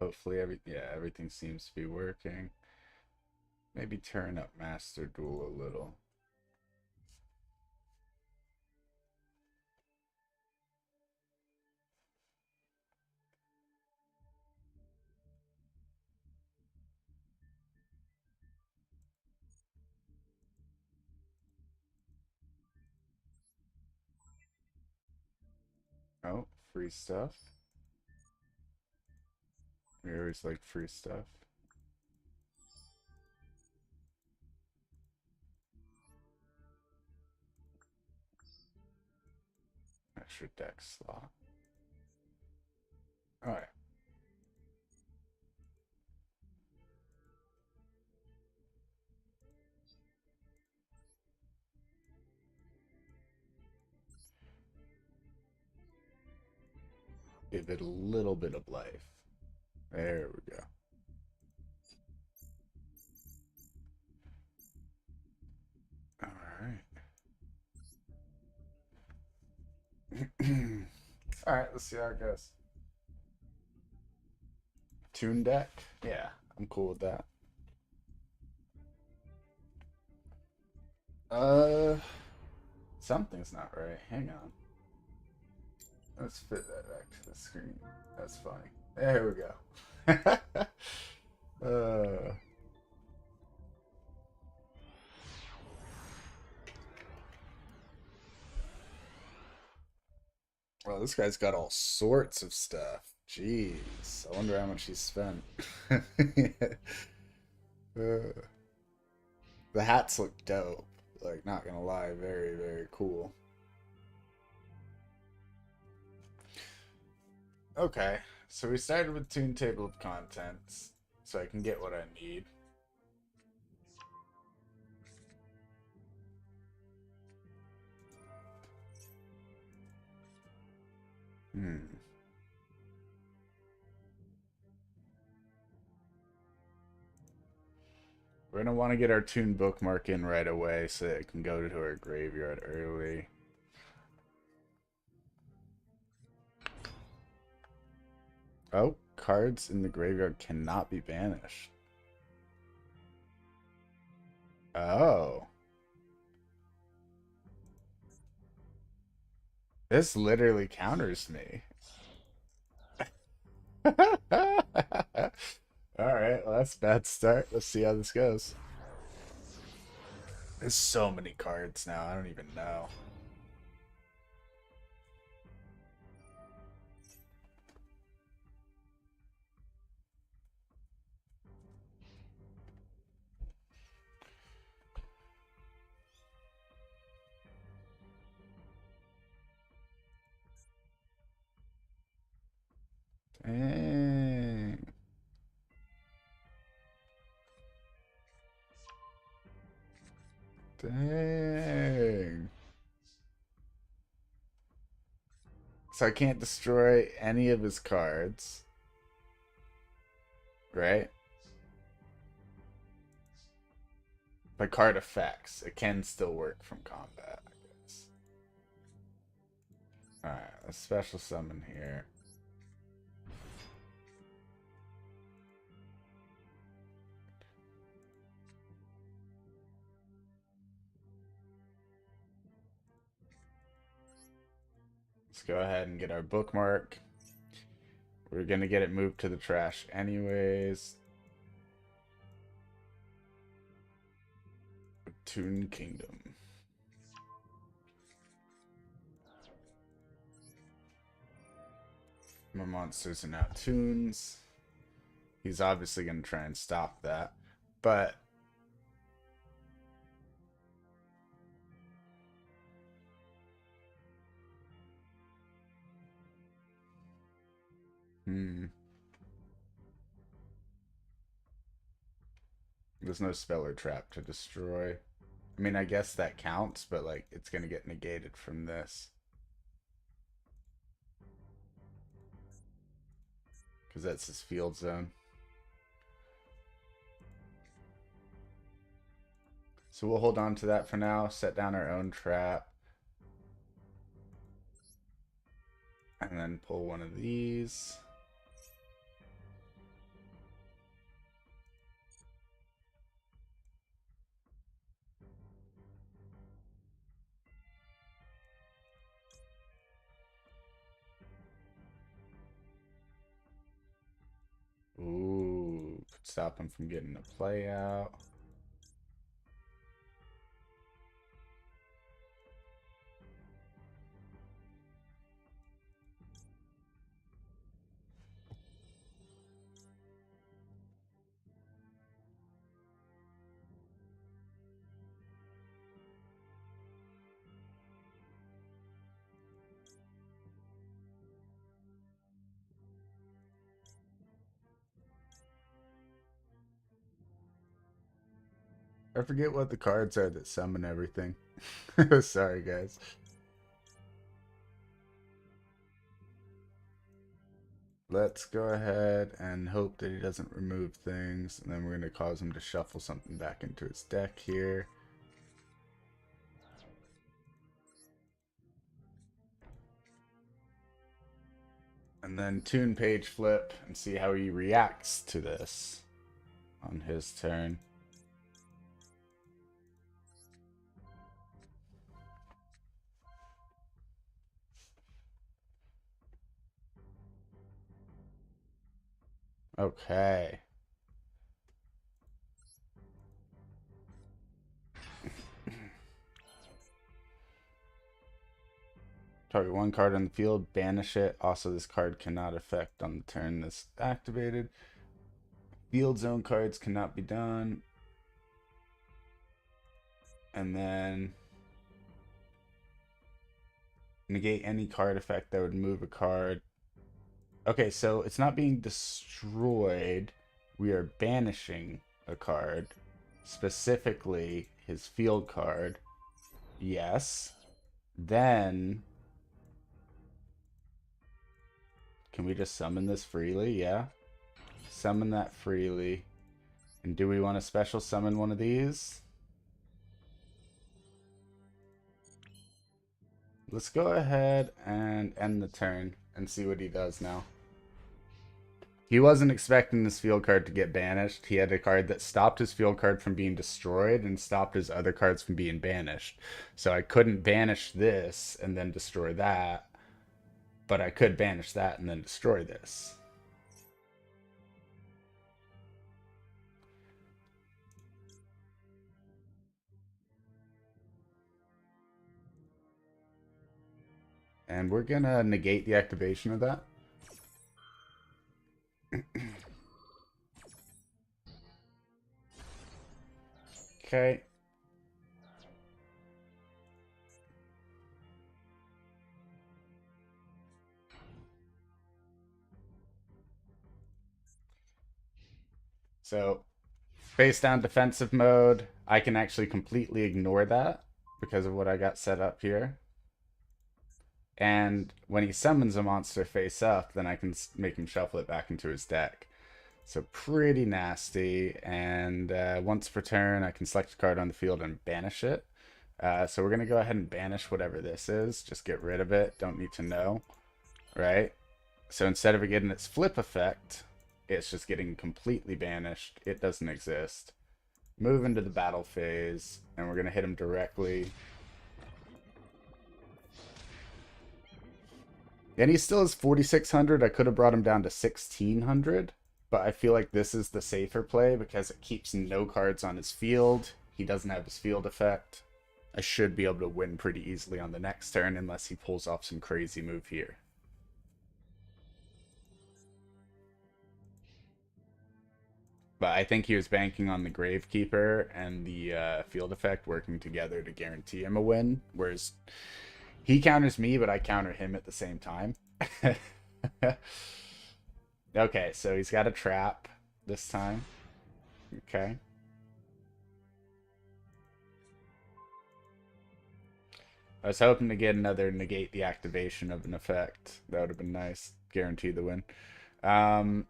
Hopefully everything seems to be working. Maybe turn up Master Duel a little. Oh, free stuff. We always like free stuff. Extra deck slot. Alright. Give it a little bit of life. There we go. Alright. Alright, let's see how it goes. Tune deck? Yeah, I'm cool with that. Uh, something's not right. Hang on. Let's fit that back to the screen. That's funny. There we go. uh, well, this guy's got all sorts of stuff. Jeez, I wonder how much he spent. uh, the hats look dope. Like, not gonna lie, very, very cool. Okay, so we started with Tune Table of Contents, so I can get what I need. Hmm. We're gonna want to get our Tune bookmark in right away so that it can go to our graveyard early. Oh, cards in the graveyard cannot be banished. Oh. This literally counters me. Alright, well, that's a bad start. Let's see how this goes. There's so many cards now, I don't even know. Dang. Dang. So I can't destroy any of his cards, right? By card effects, it can still work from combat, I guess. Alright, a special summon here. Let's go ahead and get our bookmark. We're gonna get it moved to the trash anyways. Toon Kingdom. My monsters are now toons. He's obviously gonna try and stop that. But there's no spell or trap to destroy. I mean, I guess that counts, but like it's gonna get negated from this. Because that's his field zone. So we'll hold on to that for now, set down our own trap. And then pull one of these. Stop him from getting a play out. I forget what the cards are that summon everything. Sorry, guys. Let's go ahead and hope that he doesn't remove things, and then we're going to cause him to shuffle something back into his deck here. And then tune page flip and see how he reacts to this on his turn. Okay. Target one card on the field, banish it. Also, this card cannot affect on the turn this activated. Field zone cards cannot be done. And then negate any card effect that would move a card. Okay, so it's not being destroyed. We are banishing a card, specifically his field card. Yes. Then, can we just summon this freely? Yeah. Summon that freely. And do we want to special summon one of these? Let's go ahead and end the turn and see what he does now. He wasn't expecting this field card to get banished. He had a card that stopped his field card from being destroyed and stopped his other cards from being banished. So I couldn't banish this and then destroy that, but I could banish that and then destroy this. And we're gonna negate the activation of that. Okay. So, face down defensive mode, I can actually completely ignore that because of what I got set up here. And when he summons a monster face up, then I can make him shuffle it back into his deck. So pretty nasty. And once per turn, I can select a card on the field and banish it. So we're going to go ahead and banish whatever this is. Just get rid of it. Don't need to know. Right? So instead of it getting its flip effect, it's just getting completely banished. It doesn't exist. Move into the battle phase. And we're going to hit him directly. And he still has 4,600. I could have brought him down to 1,600. But I feel like this is the safer play because it keeps no cards on his field. He doesn't have his field effect. I should be able to win pretty easily on the next turn unless he pulls off some crazy move here. But I think he was banking on the Gravekeeper and the field effect working together to guarantee him a win. Whereas he counters me, but I counter him at the same time. Okay, so he's got a trap this time. Okay. I was hoping to get another negate the activation of an effect. That would have been nice. Guarantee the win. I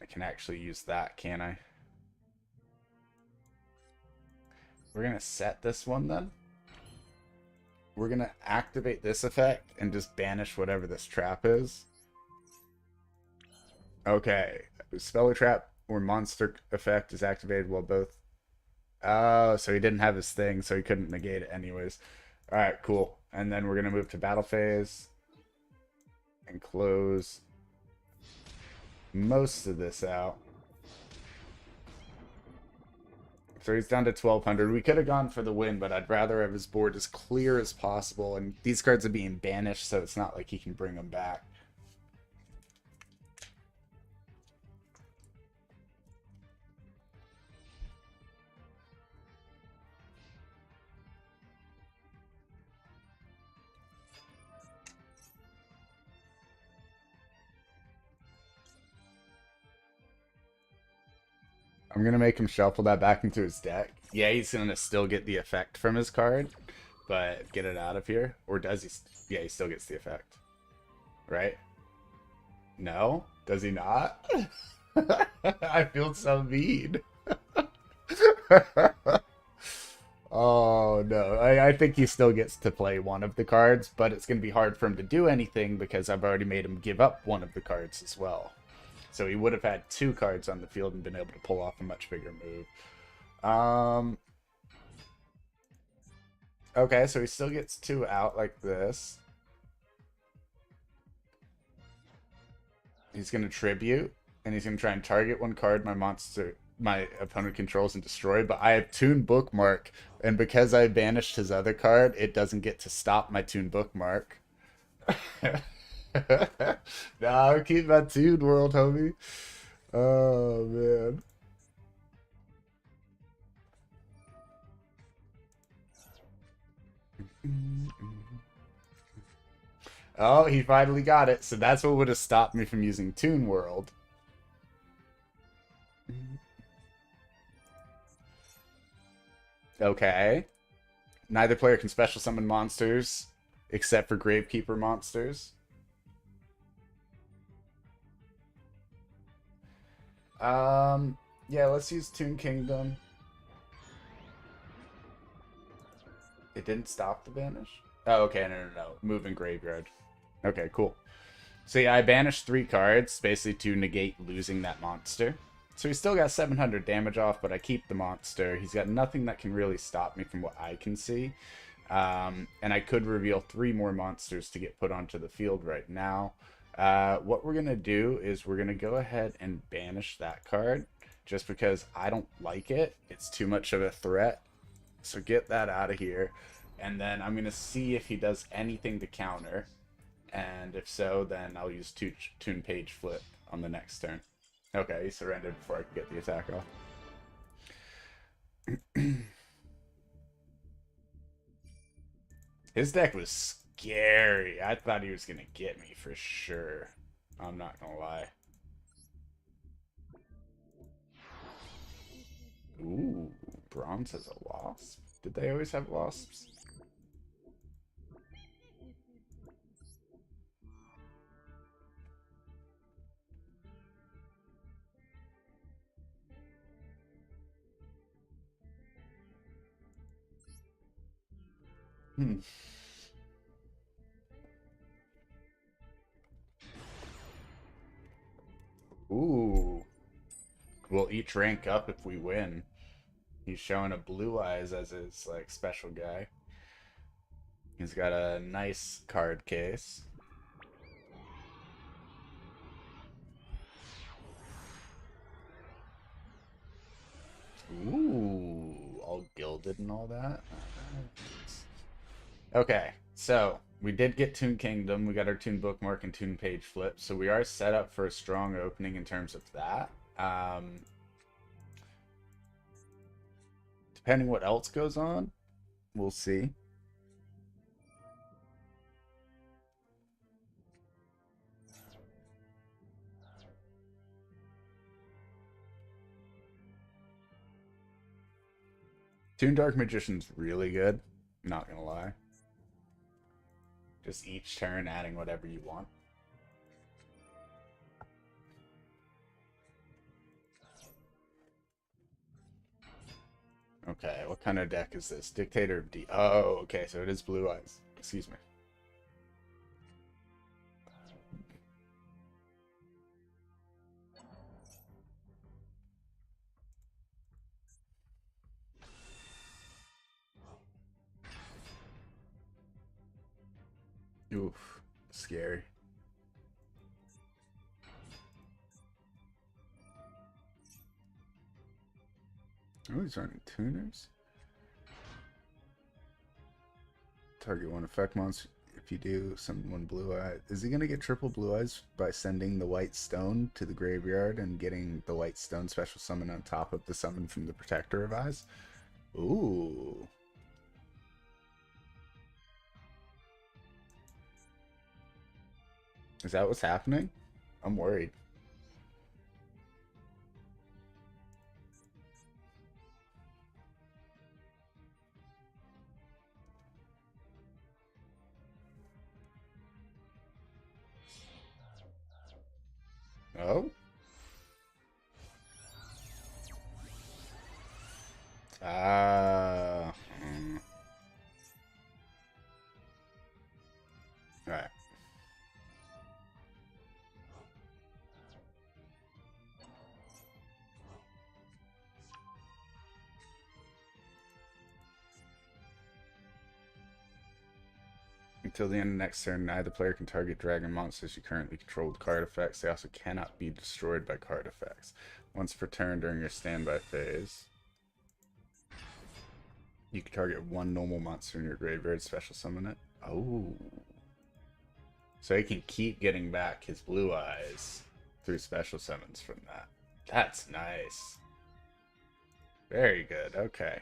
can actually use that, can I? We're going to set this one then. We're going to activate this effect and just banish whatever this trap is. Okay. Speller trap or monster effect is activated while both. Oh, so he didn't have his thing, so he couldn't negate it anyways. Alright, cool. And then we're going to move to battle phase. and close most of this out. So he's down to 1,200. We could have gone for the win, but I'd rather have his board as clear as possible. And these cards are being banished, so it's not like he can bring them back. I'm going to make him shuffle that back into his deck. Yeah, he's going to still get the effect from his card, but get it out of here. Or does he? Yeah, he still gets the effect. Right? No? Does he not? I feel so mean. Oh, no. I think he still gets to play one of the cards, but it's going to be hard for him to do anything because I've already made him give up one of the cards as well. So he would have had 2 cards on the field and been able to pull off a much bigger move. Okay, so he still gets 2 out like this. He's going to tribute, and he's going to try and target one card my opponent controls and destroy, but I have Toon Bookmark, and because I banished his other card, it doesn't get to stop my Toon Bookmark. Nah, keep my Toon World, homie. Oh, man. Oh, he finally got it. So that's what would have stopped me from using Toon World. Okay. Neither player can special summon monsters except for Gravekeeper monsters. Yeah, let's use Toon Kingdom. It didn't stop the banish? Oh, okay, no. Moving Graveyard. Okay, cool. So yeah, I banished 3 cards, basically to negate losing that monster. So he's still got 700 damage off, but I keep the monster. He's got nothing that can really stop me from what I can see. And I could reveal 3 more monsters to get put onto the field right now. What we're going to do is we're going to go ahead and banish that card, just because I don't like it. It's too much of a threat. So get that out of here. And then I'm going to see if he does anything to counter. And if so, then I'll use Toon Page Flip on the next turn. Okay, he surrendered before I could get the attack off. His deck was scary. I thought he was going to get me for sure. I'm not going to lie. Ooh, Bronze has a wasp. Did they always have wasps? Hmm. Ooh. We'll each rank up if we win. He's showing a Blue Eyes as his like special guy. He's got a nice card case. Ooh, all gilded and all that. Okay, so we did get Toon Kingdom. We got our Toon Bookmark and Toon Page Flip. So we are set up for a strong opening in terms of that. Depending what else goes on, we'll see. Toon Dark Magician's really good. Not gonna lie. Just each turn adding whatever you want. Okay, what kind of deck is this? Dictator of D. Oh, okay, so it is Blue Eyes. Excuse me. Oof, scary. Oh, he's running tuners. Target one effect monster. If you do, summon one blue eye. Is he going to get triple blue eyes by sending the white stone to the graveyard and getting the white stone special summon on top of the summon from the Protector of Eyes? Ooh. Is that what's happening? I'm worried. Oh? Ah. Alright. Until the end of next turn, neither player can target dragon monsters you currently control with card effects. They also cannot be destroyed by card effects. Once per turn during your standby phase, you can target one normal monster in your graveyard, special summon it. Oh. So he can keep getting back his blue eyes through special summons from that. That's nice. Very good. Okay.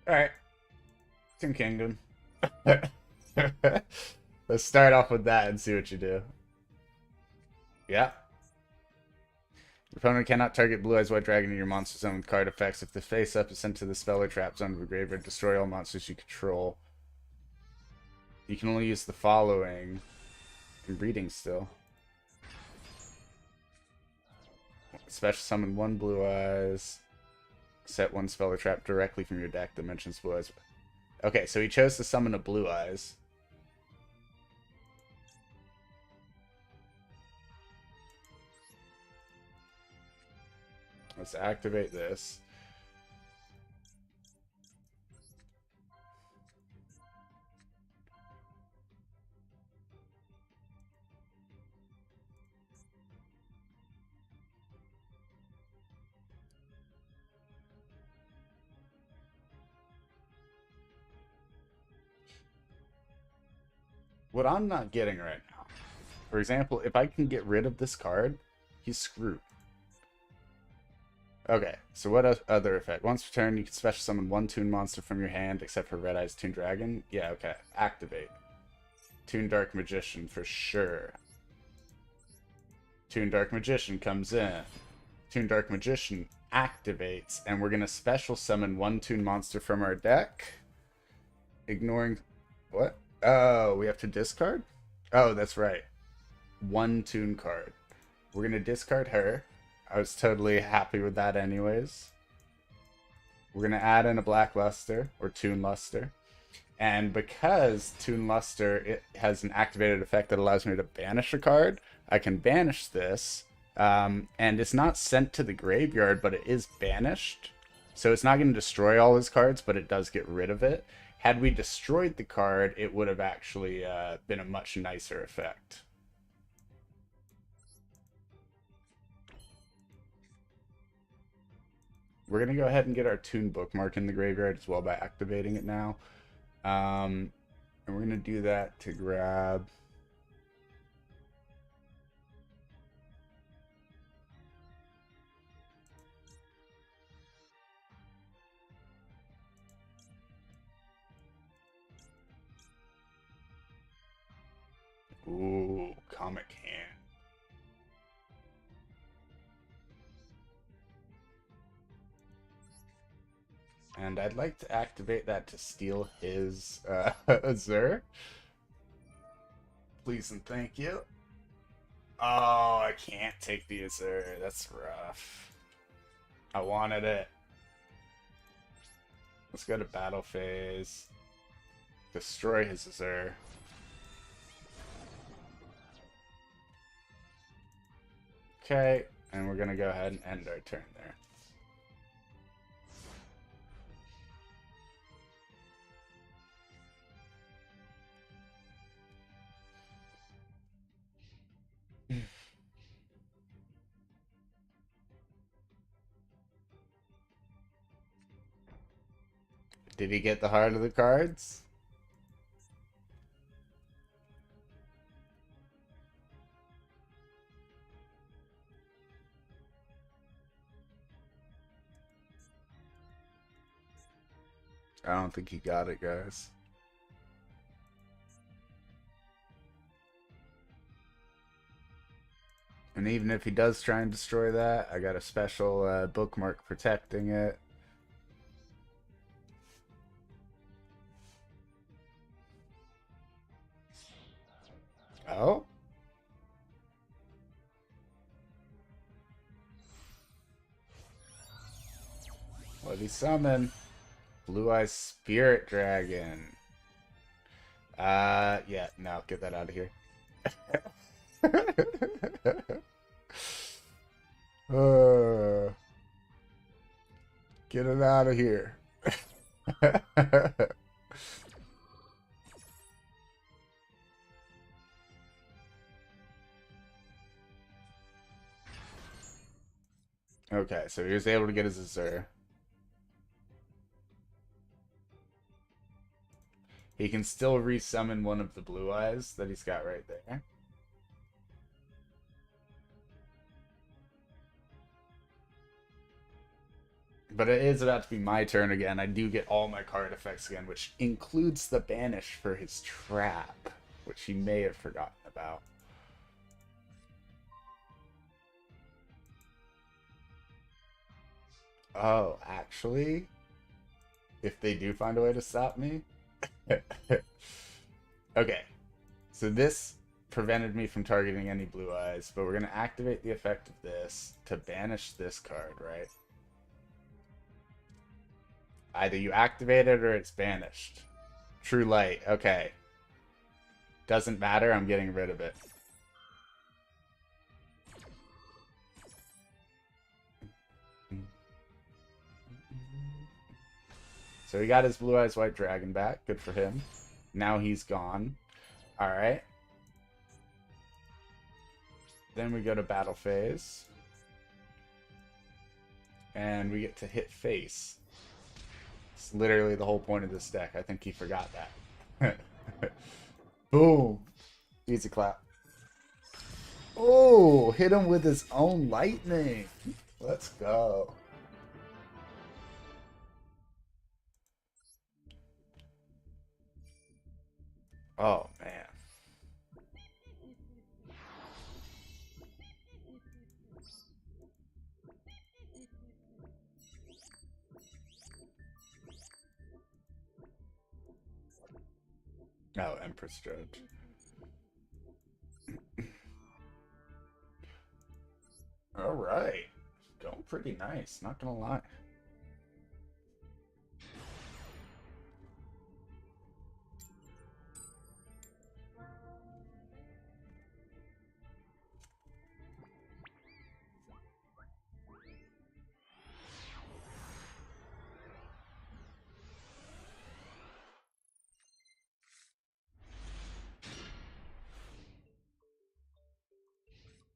Alright. Team Kingdom. Let's start off with that and see what you do. Yeah. Your opponent cannot target Blue Eyes White Dragon in your monster zone with card effects. If the face up is sent to the spell or trap zone of the graveyard, destroy all monsters you control. You can only use the following. I'm reading still. Special summon one Blue Eyes. Set one spell or trap directly from your deck that mentions Blue Eyes. Okay, so he chose to summon a Blue Eyes. Let's activate this. What I'm not getting right now, for example, if I can get rid of this card, he's screwed. Okay, so what other effect? Once per turn, you can special summon one Toon monster from your hand, except for Red Eyes Toon Dragon. Yeah, okay. Activate. Toon Dark Magician for sure. Toon Dark Magician comes in. Toon Dark Magician activates, and we're going to special summon one Toon monster from our deck. Ignoring... What? Oh, we have to discard? Oh, that's right. One Toon card. We're going to discard her. I was totally happy with that anyways. We're going to add in a Black Luster, or Toon Luster. And because Toon Luster, it has an activated effect that allows me to banish a card, I can banish this. And it's not sent to the graveyard, but it is banished. So it's not going to destroy all his cards, but it does get rid of it. Had we destroyed the card, it would have actually been a much nicer effect. We're going to go ahead and get our Toon bookmark in the graveyard as well by activating it now. And we're going to do that to grab... Ooh, Comic Hand. And I'd like to activate that to steal his Azure. Please and thank you. Oh, I can't take the Azure. That's rough. I wanted it. Let's go to battle phase. Destroy his Azure. Okay, and we're gonna go ahead and end our turn there. Did he get the heart of the cards? I don't think he got it, guys. And even if he does try and destroy that, I got a special bookmark protecting it. Oh? What'd he summon? Blue Eyes Spirit Dragon. Yeah, no, get that out of here. Get it out of here. Okay, so he was able to get his Azure. He can still resummon one of the blue eyes that he's got right there. But it is about to be my turn again. I do get all my card effects again, which includes the banish for his trap, which he may have forgotten about. Oh, actually, if they do find a way to stop me. Okay, so this prevented me from targeting any blue eyes, but we're going to activate the effect of this to banish this card, right? Either you activate it or it's banished. True Light, okay. Doesn't matter, I'm getting rid of it. So he got his Blue Eyes White Dragon back. Good for him. Now he's gone. Alright. Then we go to battle phase. And we get to hit face. It's literally the whole point of this deck. I think he forgot that. Boom. Easy clap. Oh, hit him with his own lightning. Let's go. Oh, man. Oh, Empress Judge. All right. Going pretty nice, not gonna lie.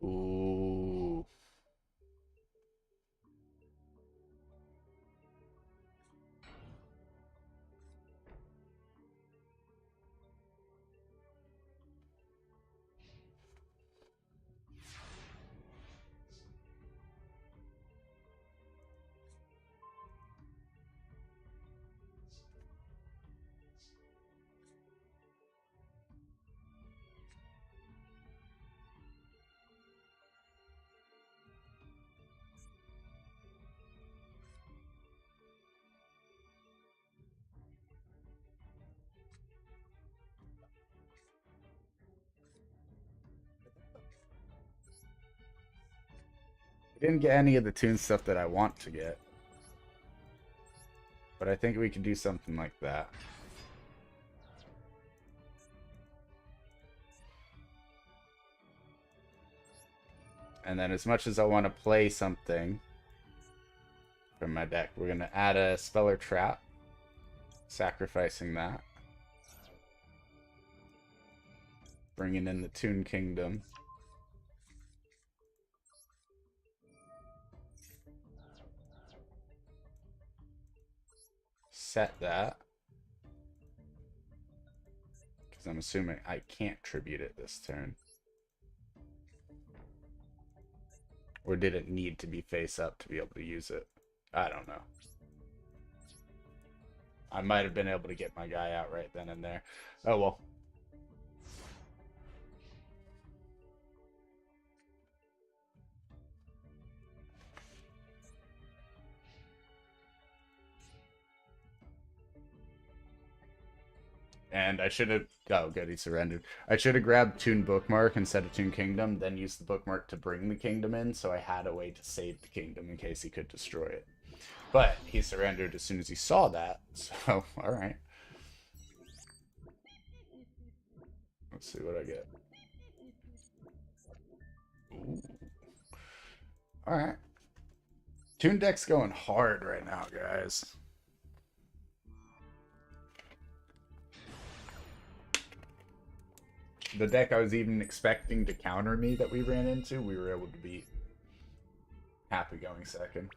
Ooh. I didn't get any of the tune stuff that I want to get. But I think we can do something like that. And then as much as I want to play something from my deck, we're going to add a Speller Trap. Sacrificing that. Bringing in the Toon Kingdom. set that. Because I'm assuming I can't tribute it this turn. Or did it need to be face up to be able to use it? I don't know. I might have been able to get my guy out right then and there. Oh well. And I should have... Oh, good, he surrendered. I should have grabbed Toon Bookmark instead of Toon Kingdom, then used the Bookmark to bring the Kingdom in, so I had a way to save the Kingdom in case he could destroy it. But he surrendered as soon as he saw that, so, alright. Let's see what I get. Ooh. Alright. Toon deck's going hard right now, guys. The deck I was even expecting to counter me that we ran into, we were able to beat. Happy going second.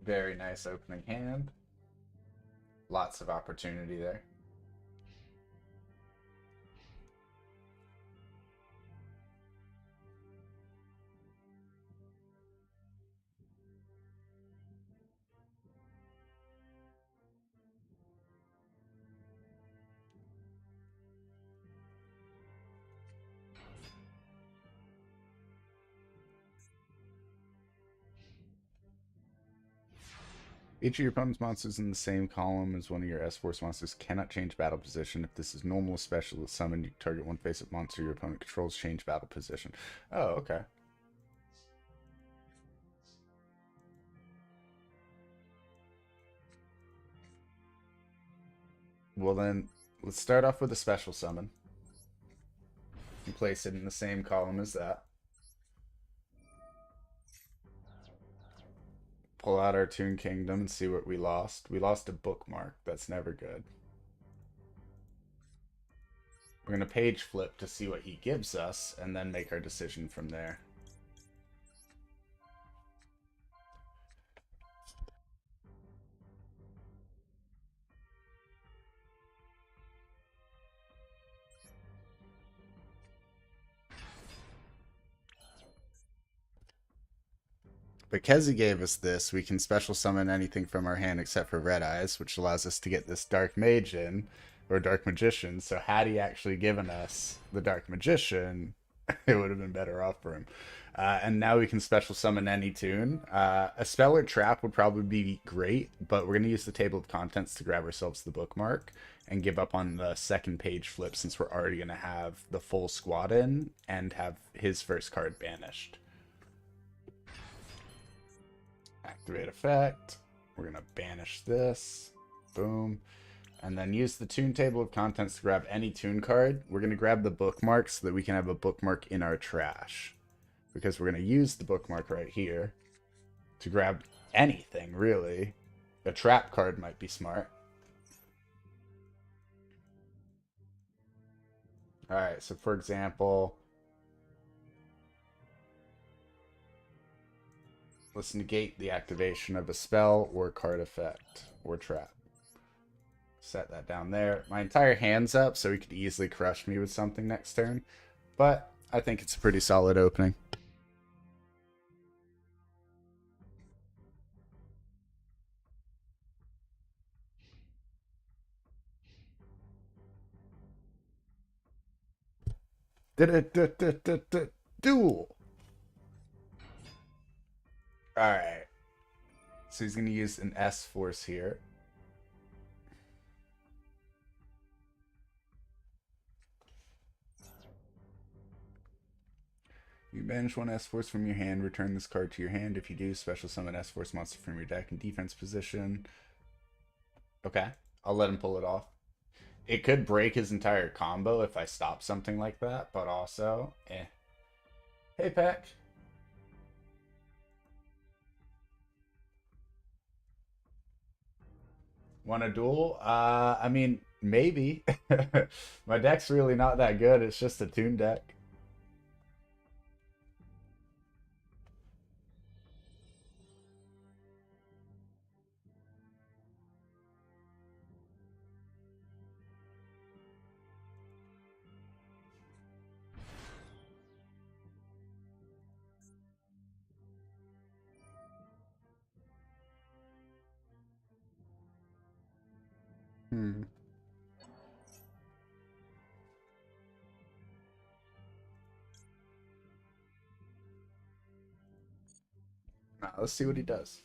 Very nice opening hand. Lots of opportunity there. Each of your opponent's monsters in the same column as one of your S-Force monsters cannot change battle position. If this is normal, special, summon, you target one face-up monster your opponent controls, change battle position. Oh, okay. Well then, let's start off with a special summon. And place it in the same column as that. Pull out our Toon Kingdom and see what we lost. We lost a Bookmark. That's never good. We're going to page flip to see what he gives us, and then make our decision from there. Because he gave us this, we can special summon anything from our hand except for Red Eyes, which allows us to get this Dark Mage in, or Dark Magician. So had he actually given us the Dark Magician, it would have been better off for him. And now we can special summon any toon. A spell or trap would probably be great, but we're going to use the table of contents to grab ourselves the Bookmark and give up on the second page flip since we're already going to have the full squad in and have his first card banished. Activate effect. We're going to banish this. Boom. And then use the toon table of contents to grab any toon card. We're going to grab the Bookmark so that we can have a Bookmark in our trash. Because we're going to use the Bookmark right here to grab anything, really. A trap card might be smart. Alright, so for example, let's negate the activation of a spell or card effect or trap. Set that down there. My entire hand's up, so he could easily crush me with something next turn. But I think it's a pretty solid opening. Duel. Alright. So he's going to use an S-Force here. You banish one S-Force from your hand, return this card to your hand. If you do, special summon S-Force monster from your deck in defense position. Okay, I'll let him pull it off. It could break his entire combo if I stop something like that, but also, eh. Hey, Peck. Want a duel? I mean, Maybe. My deck's really not that good. It's just a tune deck. Hmm. Let's see what he does.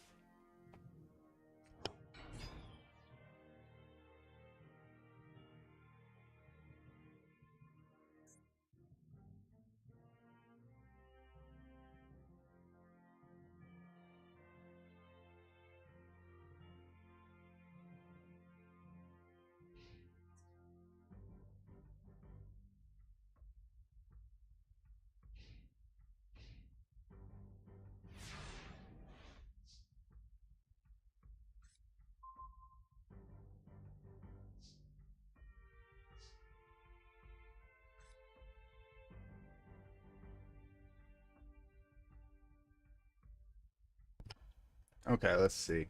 Okay, let's see.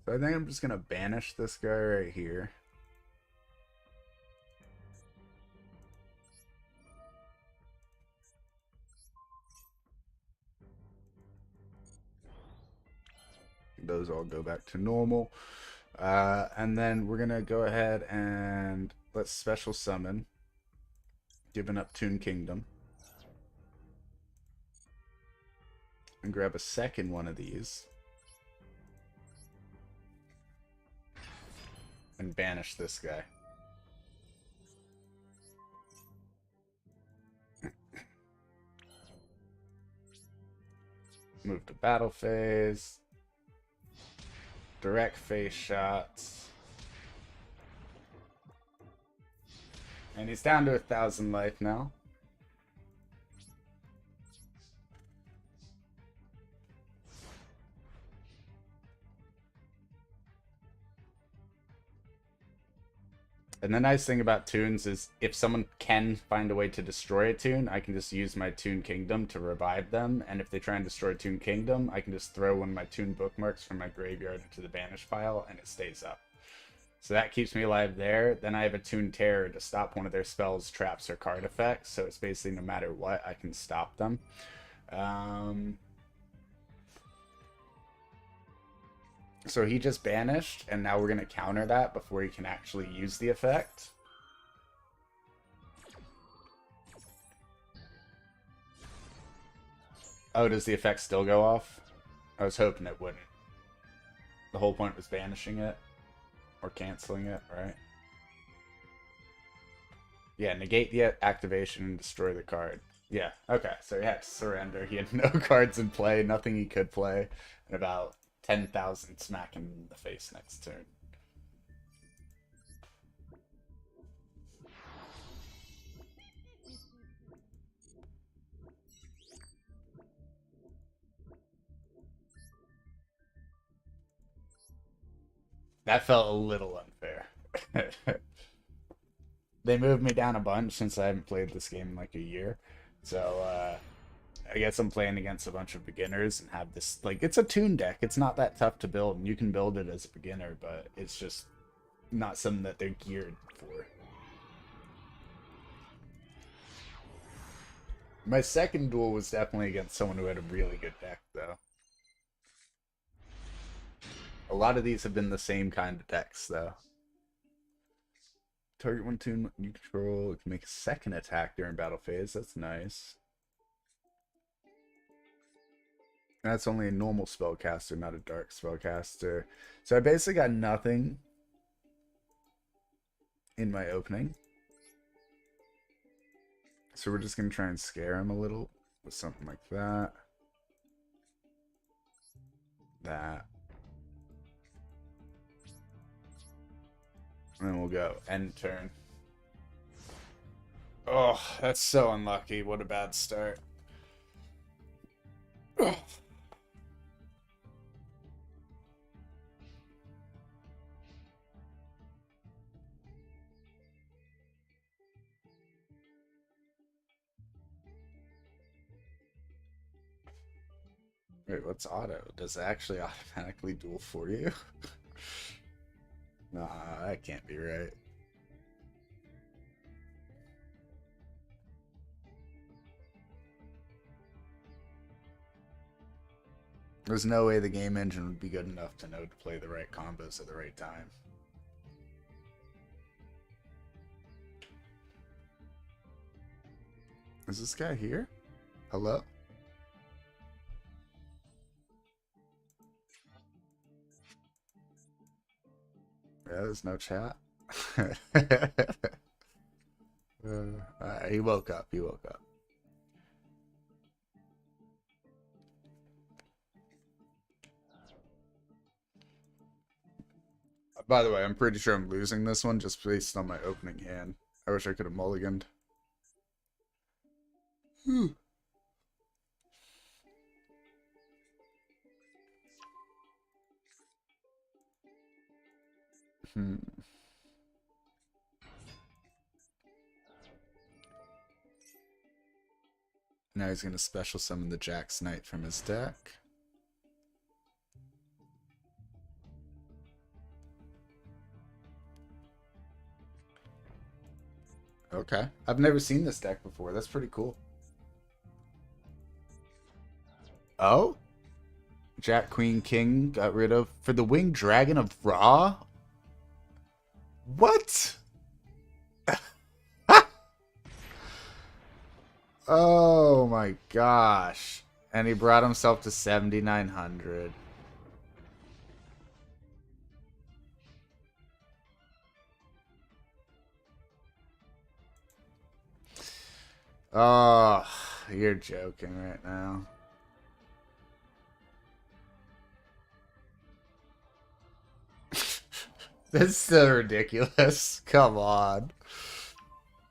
So I think I'm just gonna banish this guy right here. Those all go back to normal. And then we're gonna go ahead and let's special summon, giving up Toon Kingdom, and grab a second one of these and banish this guy. Move to battle phase. Direct face shots. And he's down to 1,000 life now. And the nice thing about tunes is if someone can find a way to destroy a tune, I can just use my Toon Kingdom to revive them. And if they try and destroy Toon Kingdom, I can just throw one of my tune bookmarks from my graveyard into the banish pile and it stays up. So that keeps me alive there. Then I have a Toon Terror to stop one of their spells, traps, or card effects. So it's basically no matter what, I can stop them. So he just banished, and now we're going to counter that before he can actually use the effect. Oh, does the effect still go off? I was hoping it wouldn't. The whole point was banishing it. Or canceling it, right? Yeah, negate the activation and destroy the card. Yeah, okay, so he had to surrender. He had no cards in play, nothing he could play, and about 10,000 smack him in the face next turn. That felt a little unfair. They moved me down a bunch since I haven't played this game in like a year. So I guess I'm playing against a bunch of beginners and have this like it's a tune deck. It's not that tough to build, and you can build it as a beginner, but it's just not something that they're geared for. My second duel was definitely against someone who had a really good deck, though. A lot of these have been the same kind of decks, though. Target one tune you control. It can make a second attack during battle phase. That's nice. That's only a normal spellcaster, not a dark spellcaster. So I basically got nothing in my opening. So we're just going to try and scare him a little with something like that. That. And then we'll go end turn. Oh, that's so unlucky. What a bad start. Ugh. Wait, what's auto? Does it actually automatically duel for you? Nah, that can't be right. There's no way the game engine would be good enough to know to play the right combos at the right time. Is this guy here? Hello? Yeah, there's no chat. He woke up. He woke up. By the way, I'm pretty sure I'm losing this one just based on my opening hand. I wish I could have mulliganed. Now he's going to special summon the Jack's Knight from his deck. Okay. I've never seen this deck before. That's pretty cool. Oh? Jack, Queen, King got rid of for the Winged Dragon of Ra? What? Oh my gosh. And he brought himself to 7,900. Oh, you're joking right now. That's so ridiculous. Come on.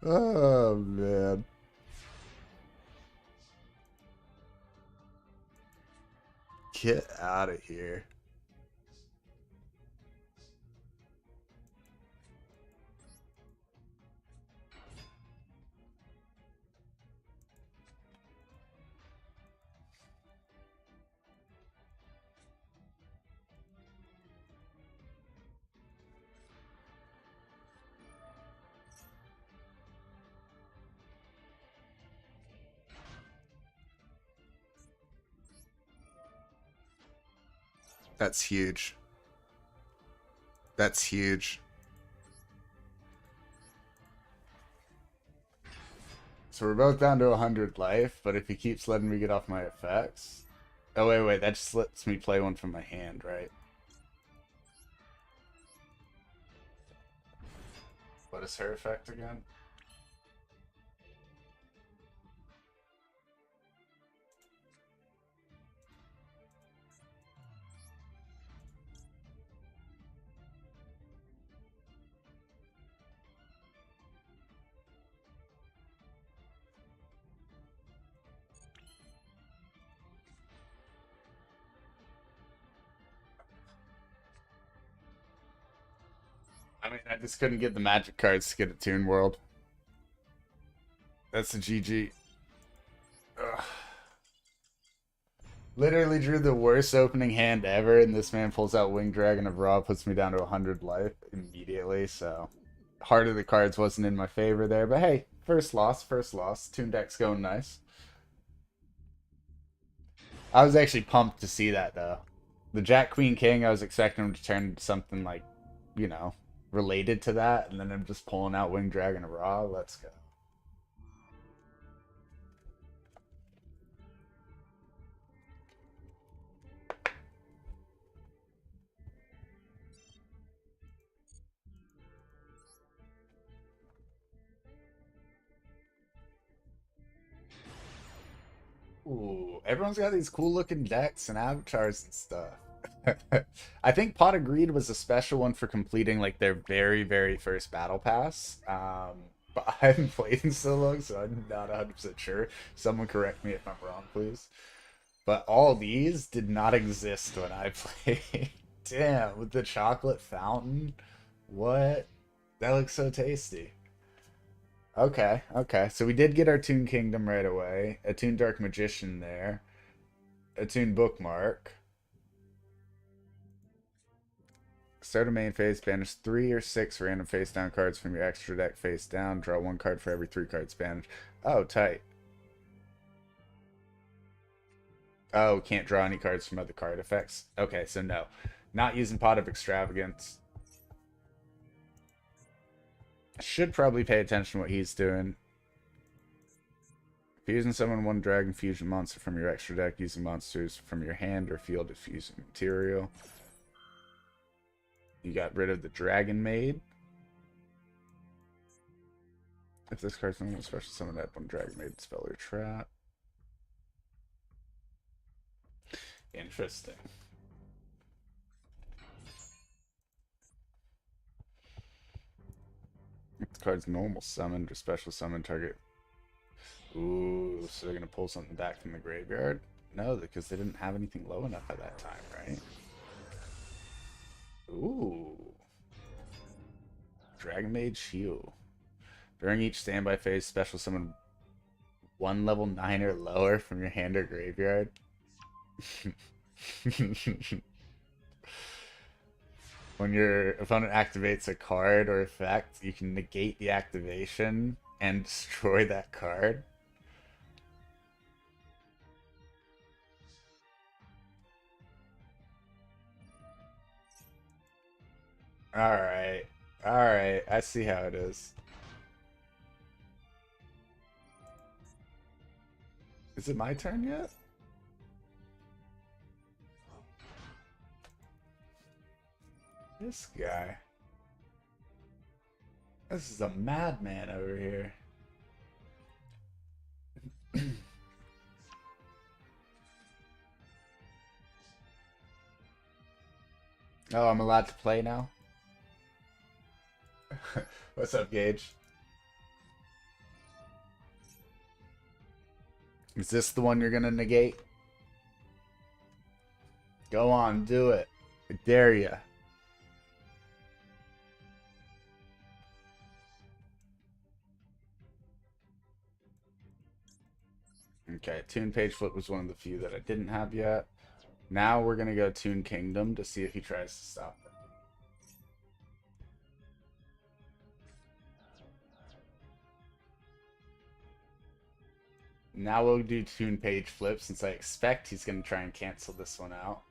Oh, man. Get out of here. That's huge. That's huge. So we're both down to 100 life, but if he keeps letting me get off my effects... Oh, wait, that just lets me play one from my hand, right? What is her effect again? I mean, I just couldn't get the magic cards to get a Toon World. That's a GG. Ugh. Literally drew the worst opening hand ever, and this man pulls out Winged Dragon of Ra, puts me down to 100 life immediately, so... Heart of the cards wasn't in my favor there, but hey, first loss, first loss. Toon deck's going nice. I was actually pumped to see that, though. The Jack, Queen, King, I was expecting him to turn into something like, you know, related to that, and then I'm just pulling out Winged Dragon of Ra. Let's go. Ooh, everyone's got these cool looking decks and avatars and stuff. I think Pot of Greed was a special one for completing like their very, very first battle pass. But I haven't played in so long, so I'm not 100% sure. Someone correct me if I'm wrong, please. But all these did not exist when I played. Damn, with the chocolate fountain? What? That looks so tasty. Okay, okay. So we did get our Toon Kingdom right away. A Toon Dark Magician there. Attune bookmark. Start a main phase, banish 3 or 6 random face down cards from your extra deck face down. Draw 1 card for every 3 cards banished. Oh, tight. Oh, can't draw any cards from other card effects. Okay, so no. Not using Pot of Extravagance. Should probably pay attention to what he's doing. Fusing summon 1 Dragon Fusion monster from your extra deck using monsters from your hand or field to fuse material. You got rid of the Dragon Maid. If this card's not special summon that 1 Dragon Maid spell or trap. Interesting. If the card's normal summoned or special summon target. Ooh, so they're gonna pull something back from the graveyard? No, because they didn't have anything low enough at that time, right? Ooh. Dragon Maid Shield. During each standby phase, special summon 1 level 9 or lower from your hand or graveyard. When your opponent activates a card or effect, you can negate the activation and destroy that card. Alright. Alright, I see how it is. Is it my turn yet? This guy. This is a madman over here. Oh, I'm allowed to play now? What's up, Gage? Is this the one you're gonna negate? Go on, do it. I dare ya. Okay, Toon Page Flip was one of the few that I didn't have yet. Now we're gonna go Toon Kingdom to see if he tries to stop it. Now we'll do Toon Page Flip since I expect he's gonna try and cancel this one out.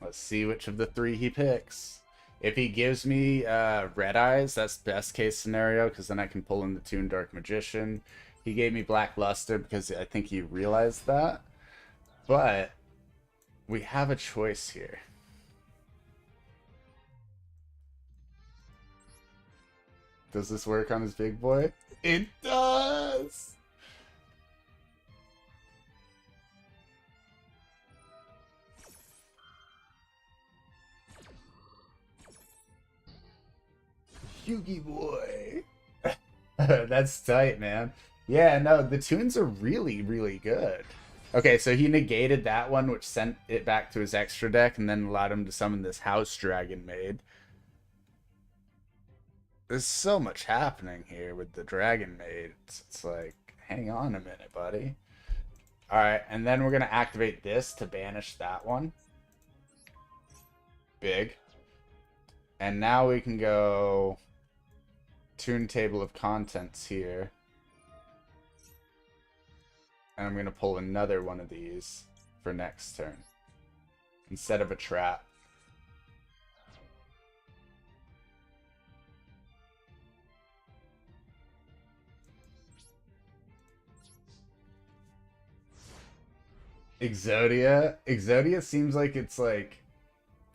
Let's see which of the 3 he picks. If he gives me Red Eyes, that's best case scenario, because then I can pull in the Toon Dark Magician. He gave me Black Luster because I think he realized that. But we have a choice here. Does this work on his big boy? It does! Yugi boy. That's tight, man. Yeah, no, the tunes are really, really good. Okay, so he negated that one, which sent it back to his extra deck, and then allowed him to summon this House Dragon Maid. There's so much happening here with the Dragon Maid. It's like, hang on a minute, buddy. Alright, and then we're going to activate this to banish that one. Big. And now we can go Toon Table of Contents here. And I'm going to pull another one of these for next turn. Instead of a trap. Exodia? Exodia seems like it's like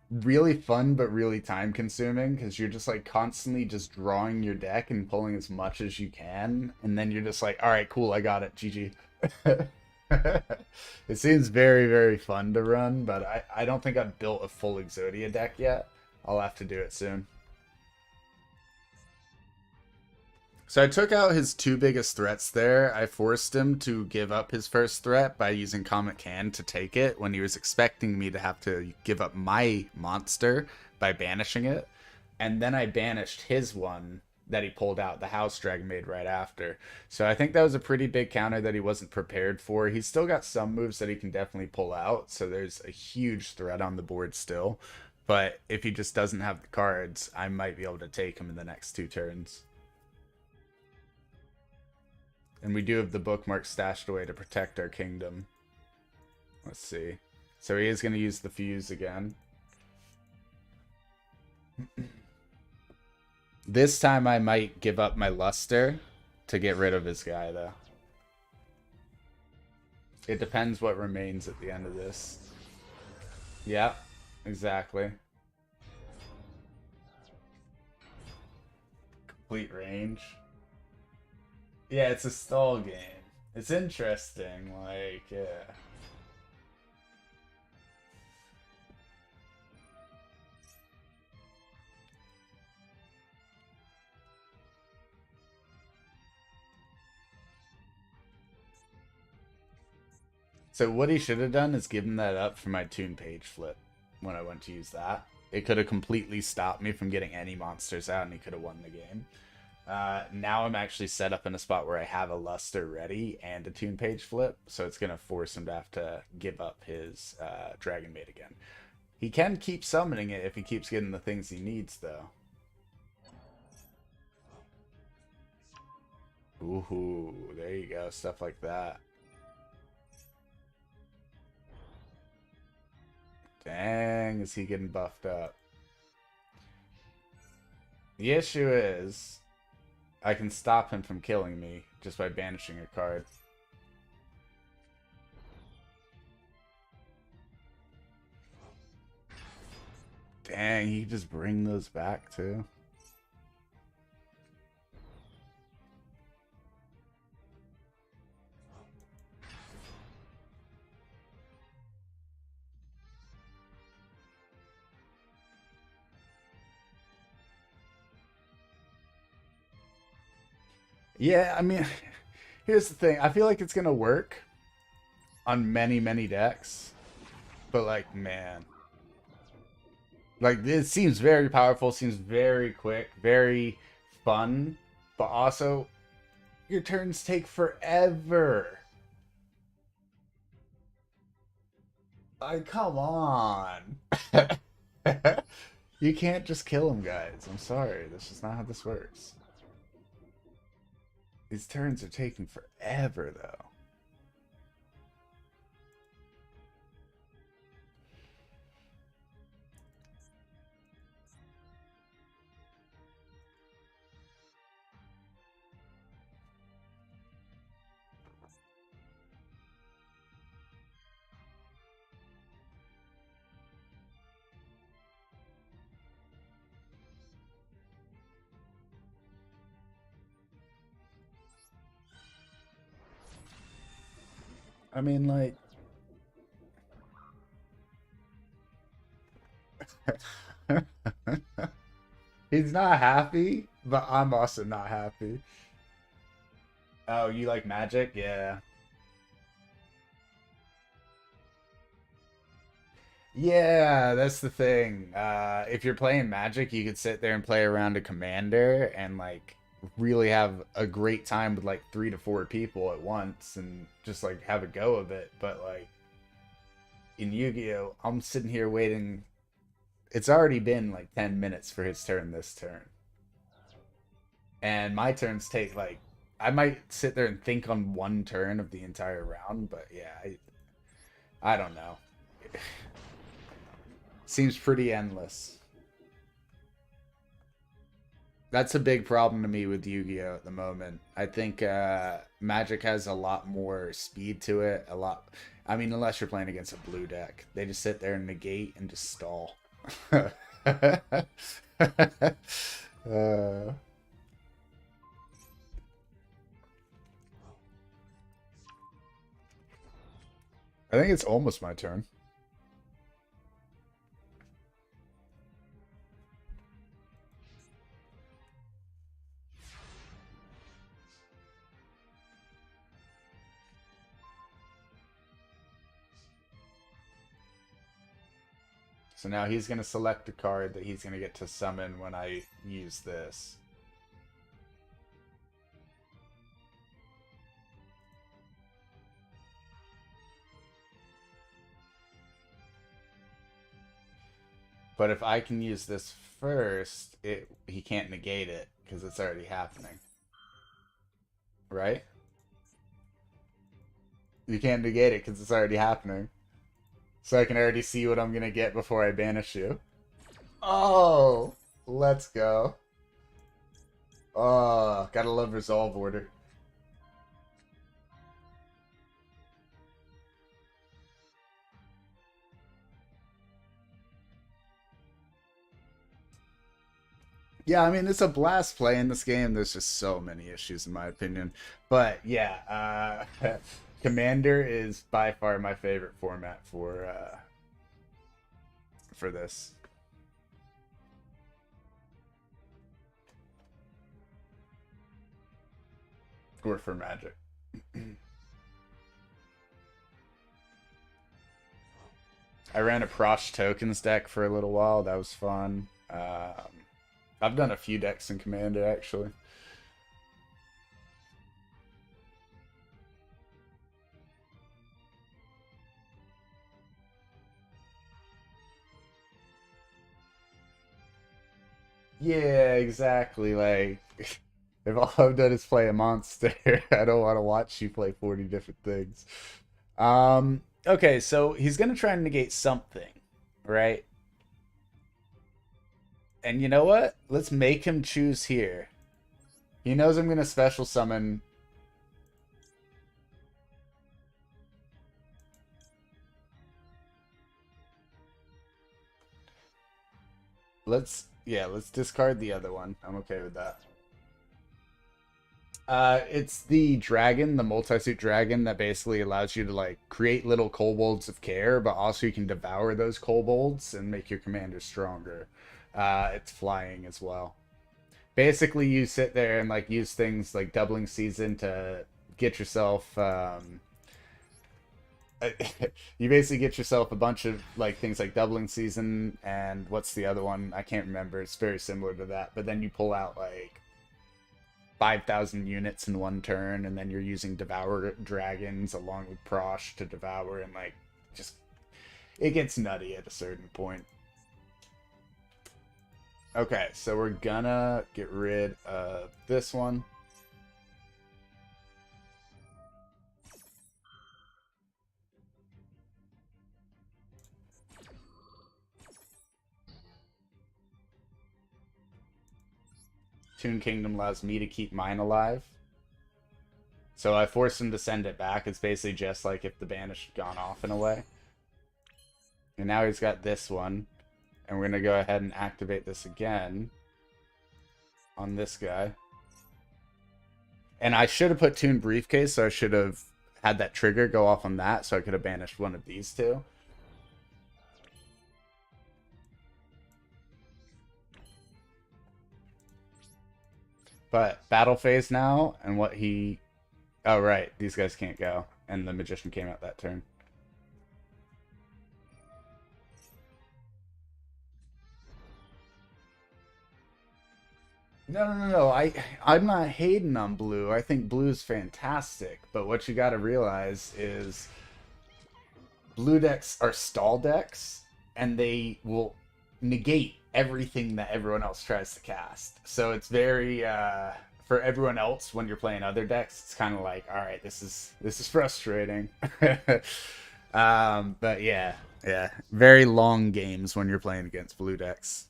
really fun but really time consuming because you're just like constantly just drawing your deck and pulling as much as you can, and then you're just like, all right, cool, I got it, GG. It seems very, very fun to run, but I don't think I've built a full Exodia deck yet. I'll have to do it soon. So I took out his 2 biggest threats there. I forced him to give up his first threat by using Comet Can to take it when he was expecting me to have to give up my monster by banishing it. and then I banished his one that he pulled out, the house dragon made right after. So I think that was a pretty big counter that he wasn't prepared for. He's still got some moves that he can definitely pull out, so there's a huge threat on the board still. But if he just doesn't have the cards, I might be able to take him in the next 2 turns. And we do have the bookmark stashed away to protect our kingdom. Let's see. So he is going to use the fuse again. This time I might give up my luster to get rid of his guy, though. It depends what remains at the end of this. Yeah, exactly. Complete range. Yeah, it's a stall game. It's interesting, like, yeah. So what he should have done is given that up for my tune page flip when I went to use that. It could have completely stopped me from getting any monsters out, and he could have won the game. Now I'm actually set up in a spot where I have a luster ready and a tune page flip, so it's going to force him to have to give up his Dragon Maid again. He can keep summoning it if he keeps getting the things he needs, though. Ooh, there you go, stuff like that. Dang, is he getting buffed up? The issue is, I can stop him from killing me just by banishing a card. Dang, he just bring those back too. Yeah, I mean, here's the thing. I feel like it's gonna work on many, many decks. But like, man. Like, it seems very powerful, seems very quick, very fun, but also your turns take forever. Like, come on. You can't just kill him, guys. I'm sorry. That's just not how this works. These turns are taking forever, though. I mean, like... He's not happy, but I'm also not happy. Oh, you like Magic? Yeah. Yeah, that's the thing. If you're playing Magic, you could sit there and play around a commander and like really have a great time with like 3 to 4 people at once and just like have a go of it. But like in Yu-Gi-Oh, I'm sitting here waiting. It's already been like 10 minutes for his turn this turn. And my turns take like I might sit there and think on one turn of the entire round, but yeah, I don't know. Seems pretty endless. That's a big problem to me with Yu-Gi-Oh at the moment. I think Magic has a lot more speed to it. A lot. I mean, unless you're playing against a blue deck, they just sit there and negate and just stall. uh, I think it's almost my turn. So now he's going to select a card that he's going to get to summon when I use this. But if I can use this first, he can't negate it because it's already happening. Right? You can't negate it because it's already happening. So I can already see what I'm going to get before I banish you. Oh, let's go. Oh, gotta love Resolve Order. Yeah, I mean, it's a blast playing this game. There's just so many issues, in my opinion. But yeah, Commander is by far my favorite format for this. Or for Magic. I ran a Prosh Tokens deck for a little while. That was fun. I've done a few decks in Commander, actually. Yeah, exactly. Like, if all I've done is play a monster, I don't want to watch you play 40 different things. Okay, so he's gonna try and negate something, right? And you know what? Let's make him choose here. He knows I'm gonna special summon. Let's discard the other one. I'm okay with that. It's the dragon, the multi-suit dragon that basically allows you to like create little kobolds of care, but also you can devour those kobolds and make your commander stronger. It's flying as well. Basically, you sit there and like use things like doubling season to get yourself. You basically get yourself a bunch of like things like doubling season and what's the other one? I can't remember. It's very similar to that, but then you pull out like 5,000 units in one turn, and then you're using Devour Dragons along with Prosh to devour, and like, just, it gets nutty at a certain point. Okay, so we're gonna get rid of this one. Toon Kingdom allows me to keep mine alive. So I forced him to send it back. It's basically just like if the banish had gone off in a way. And now he's got this one. And we're going to go ahead and activate this again on this guy. And I should have put Toon Briefcase, so I should have had that trigger go off on that, so I could have banished one of these two. But battle phase now, and what he... Oh, right. These guys can't go. And the Magician came out that turn. No. I'm not hating on blue. I think blue's fantastic. But what you got to realize is blue decks are stall decks, and they will negate everything that everyone else tries to cast. So it's very for everyone else when you're playing other decks, it's kind of like, all right, this is frustrating. But yeah, very long games when you're playing against blue decks.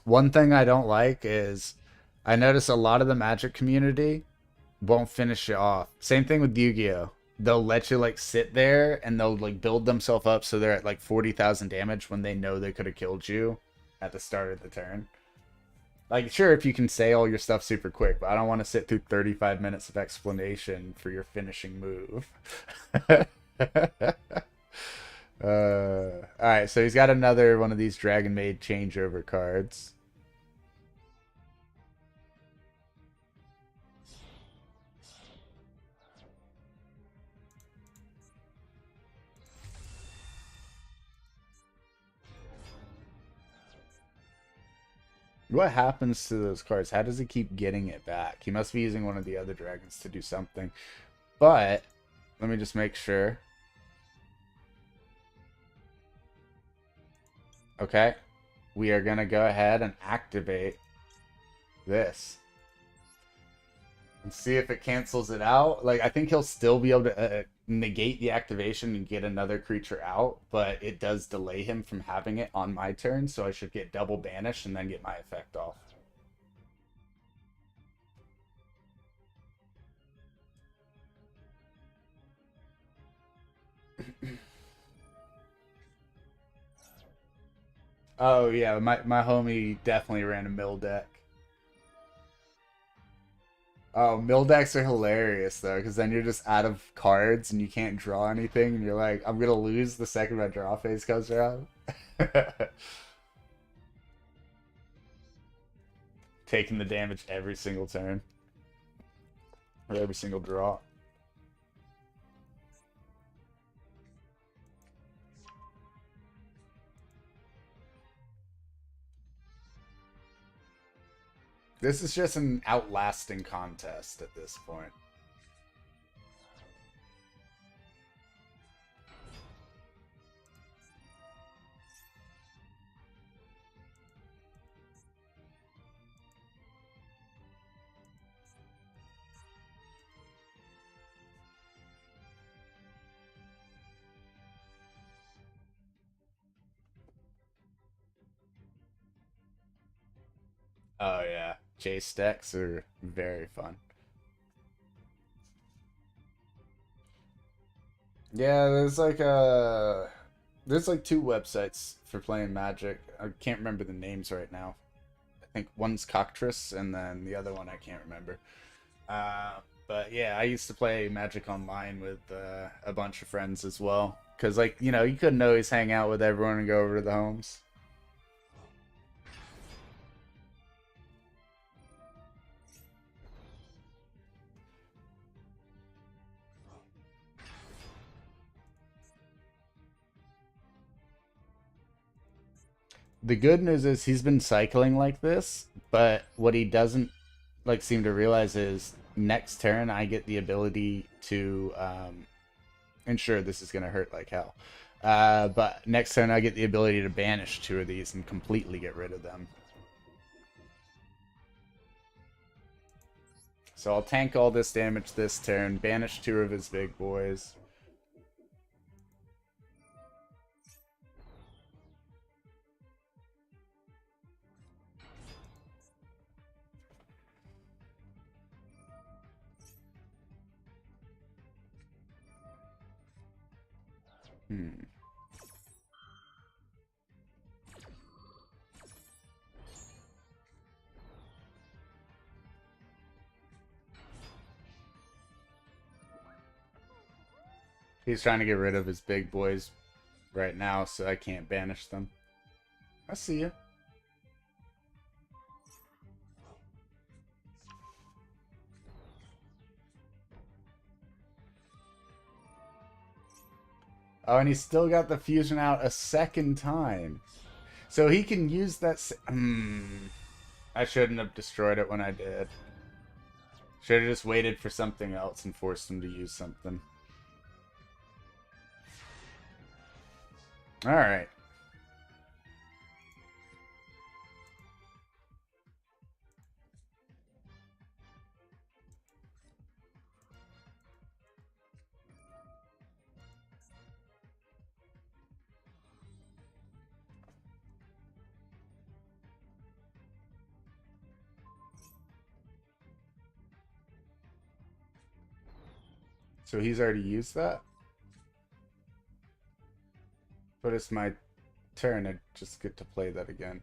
One thing I don't like is I notice a lot of the Magic community won't finish it off. Same thing with Yu-Gi-Oh! They'll let you like sit there and they'll like build themselves up so they're at like 40,000 damage when they know they could have killed you at the start of the turn. Like, sure, if you can say all your stuff super quick, but I don't want to sit through 35 minutes of explanation for your finishing move. Alright, so he's got another one of these Dragon Maid changeover cards. What happens to those cards? How does he keep getting it back? He must be using one of the other dragons to do something. But, let me just make sure. Okay. We are going to go ahead and activate this. And see if it cancels it out. Like, I think he'll still be able to negate the activation and get another creature out, but it does delay him from having it on my turn, so I should get double banish and then get my effect off. Oh yeah, my homie definitely ran a mill deck. Oh, mill decks are hilarious though, because then you're just out of cards and you can't draw anything, and you're like, I'm gonna lose the second my draw phase comes around. Taking the damage every single turn. Or every single draw. This is just an outlasting contest at this point. Oh yeah, chase decks are very fun. Yeah, there's like two websites for playing Magic. I can't remember the names right now. I think one's Coctress and then the other one I can't remember. But yeah, I used to play Magic Online with a bunch of friends as well. Cause like you couldn't always hang out with everyone and go over to the homes. The good news is he's been cycling like this, but what he doesn't like seem to realize is next turn I get the ability to and sure this is gonna hurt like hell. But next turn I get the ability to banish two of these and completely get rid of them. So I'll tank all this damage this turn, banish two of his big boys. Hmm. He's trying to get rid of his big boys right now, so I can't banish them. I see you. Oh, and he's still got the fusion out a second time. So he can use that... I shouldn't have destroyed it when I did. Should have just waited for something else and forced him to use something. Alright. So he's already used that? But it's my turn. I just get to play that again.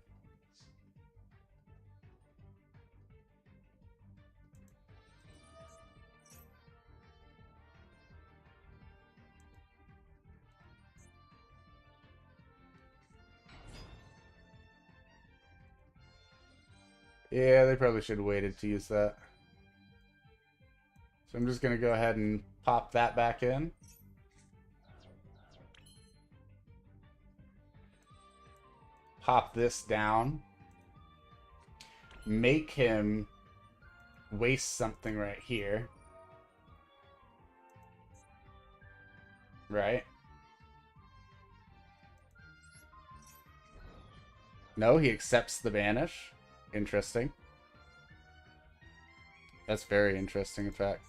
Yeah, they probably should have waited to use that. So I'm just going to go ahead and pop that back in. Pop this down. make him waste something right here. Right? No, he accepts the banish. Interesting. That's very interesting, in fact.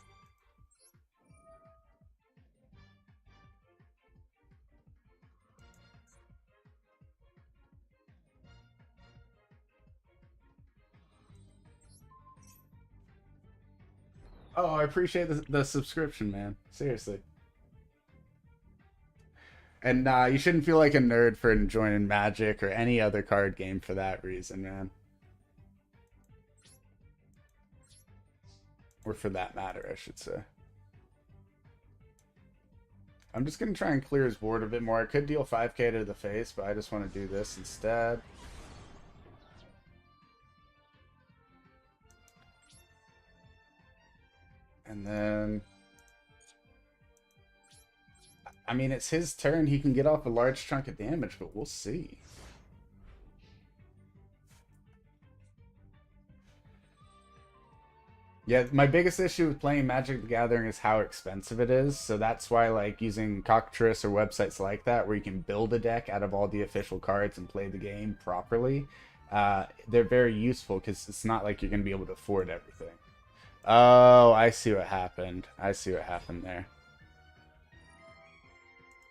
Oh, I appreciate the subscription, man. Seriously. And you shouldn't feel like a nerd for joining Magic or any other card game for that reason, man. Or for that matter, I should say. I'm just going to try and clear his board a bit more. I could deal 5k to the face, but I just want to do this instead. And then... I mean, it's his turn. He can get off a large chunk of damage, but we'll see. Yeah, my biggest issue with playing Magic the Gathering is how expensive it is. So that's why, like, using Cockatrice or websites like that, where you can build a deck out of all the official cards and play the game properly, they're very useful because it's not like you're going to be able to afford everything. Oh, I see what happened. I see what happened there.